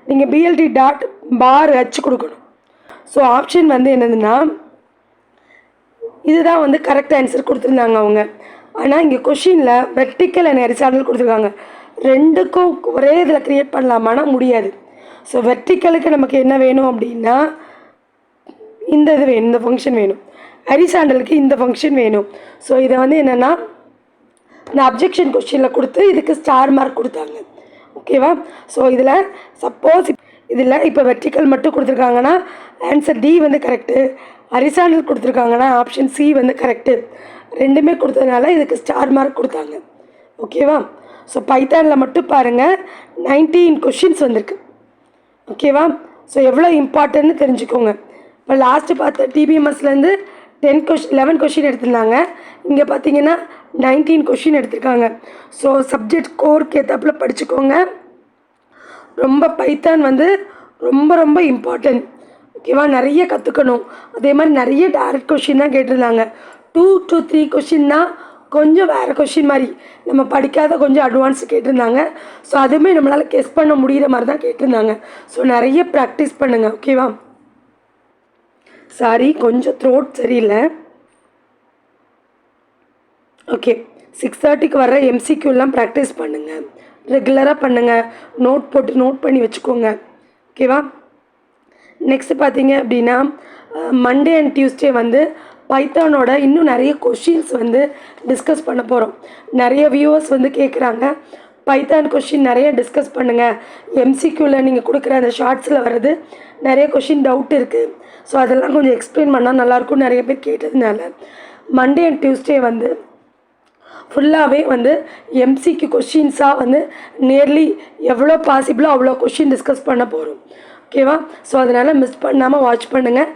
நீங்கள் பிஎல்டி டாட் பார் வச்சு கொடுக்கணும். ஸோ ஆப்ஷன் வந்து என்னதுன்னா இதுதான் வந்து கரெக்ட் ஆன்சர் கொடுத்துருந்தாங்க அவங்க. ஆனால் இங்கே கொஷினில் வெர்டிக்கல் அண்ட் ஹரிசாண்டல் கொடுத்துருக்காங்க. ரெண்டுக்கும் ஒரே இதில் க்ரியேட் பண்ணலாமான்னா முடியாது. ஸோ வெர்டிக்கலுக்கு நமக்கு என்ன வேணும் அப்படின்னா இந்த இது வேணும், இந்த ஃபங்க்ஷன் வேணும். ஹரிசாண்டலுக்கு இந்த ஃபங்க்ஷன் வேணும். ஸோ இதை வந்து என்னென்னா இந்த அப்ஜெக்ஷன் கொஷினில் கொடுத்து இதுக்கு ஸ்டார் மார்க் கொடுத்தாங்க. ஓகேவா? ஸோ இதில் சப்போஸ் இதில் இப்போ வெர்டிக்கல் மட்டும் கொடுத்துருக்காங்கன்னா ஆன்சர் டி வந்து கரெக்டு, ஹரிசாண்டல் கொடுத்துருக்காங்கன்னா ஆப்ஷன் சி வந்து கரெக்டு. ரெண்டுமே கொடுத்ததுனால இதுக்கு ஸ்டார் மார்க் கொடுத்தாங்க. ஓகேவா? ஸோ பைத்தானில் மட்டும் பாருங்கள் 19 கொஷின்ஸ் வந்திருக்கு. ஓகேவா? ஸோ எவ்வளோ இம்பார்ட்டன்ட்னு தெரிஞ்சுக்கோங்க. இப்போ லாஸ்ட்டு பார்த்த டிபிஎம்எஸ்லேருந்து 11 கொஷின் எடுத்திருந்தாங்க. இங்கே பார்த்தீங்கன்னா 19 கொஷின் எடுத்திருக்காங்க. ஸோ சப்ஜெக்ட் கோருக்கு ஏற்றாப்பில் படிச்சுக்கோங்க. ரொம்ப பைத்தான் வந்து ரொம்ப ரொம்ப இம்பார்ட்டன்ட். ஓகேவா? நிறைய கற்றுக்கணும். அதே மாதிரி நிறைய டேரக்ட் கொஷின் தான் கேட்டிருந்தாங்க. 2 to 3 கொஷின் தான் கொஞ்சம் வேறு கொஷின் மாதிரி நம்ம படிக்காத கொஞ்சம் அட்வான்ஸ் கேட்டிருந்தாங்க. ஸோ அதுவுமே நம்மளால் கெஸ் பண்ண முடிகிற மாதிரி தான் கேட்டிருந்தாங்க. ஸோ நிறைய ப்ராக்டிஸ் பண்ணுங்கள். ஓகேவா? சாரி, கொஞ்சம் த்ரோட் சரியில்லை. ஓகே, 6:30க்கு வர்ற எம்சிக்யூலாம் ப்ராக்டிஸ் பண்ணுங்கள், ரெகுலராக பண்ணுங்கள், நோட் பண்ணி வச்சுக்கோங்க. ஓகேவா? நெக்ஸ்ட் பார்த்தீங்க அப்படின்னா மண்டே அண்ட் டியூஸ்டே வந்து பைத்தானோட இன்னும் நிறைய கொஷின்ஸ் வந்து டிஸ்கஸ் பண்ண போகிறோம். நிறைய வியூவர்ஸ் வந்து கேட்குறாங்க பைத்தான் கொஷின் நிறைய டிஸ்கஸ் பண்ணுங்கள், எம்சிக்யூவில் நீங்கள் கொடுக்குற அந்த ஷார்ட்ஸில் வர்றது நிறைய கொஷின் டவுட் இருக்குது, ஸோ அதெல்லாம் கொஞ்சம் எக்ஸ்பிளைன் பண்ணால் நல்லாயிருக்கும் நிறைய பேர் கேட்டதுனால மண்டே அண்ட் டியூஸ்டே வந்து ஃபுல்லாகவே வந்து எம்சிக்யூ கொஷின்ஸாக வந்து நியர்லி எவ்வளோ பாசிபிளோ அவ்வளோ கொஷின் டிஸ்கஸ் பண்ண போகிறோம். ஓகேவா? ஸோ அதனால் மிஸ் பண்ணாமல் வாட்ச் பண்ணுங்கள்.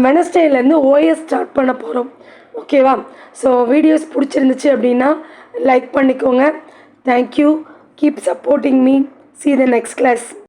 வெனஸ்டேலேருந்து ஓஎஸ் ஸ்டார்ட் பண்ண போகிறோம். ஓகேவா? ஸோ வீடியோஸ் பிடிச்சிருந்துச்சு அப்படின்னா லைக் பண்ணிக்கோங்க. Thank you. Keep supporting me. See you in the next class.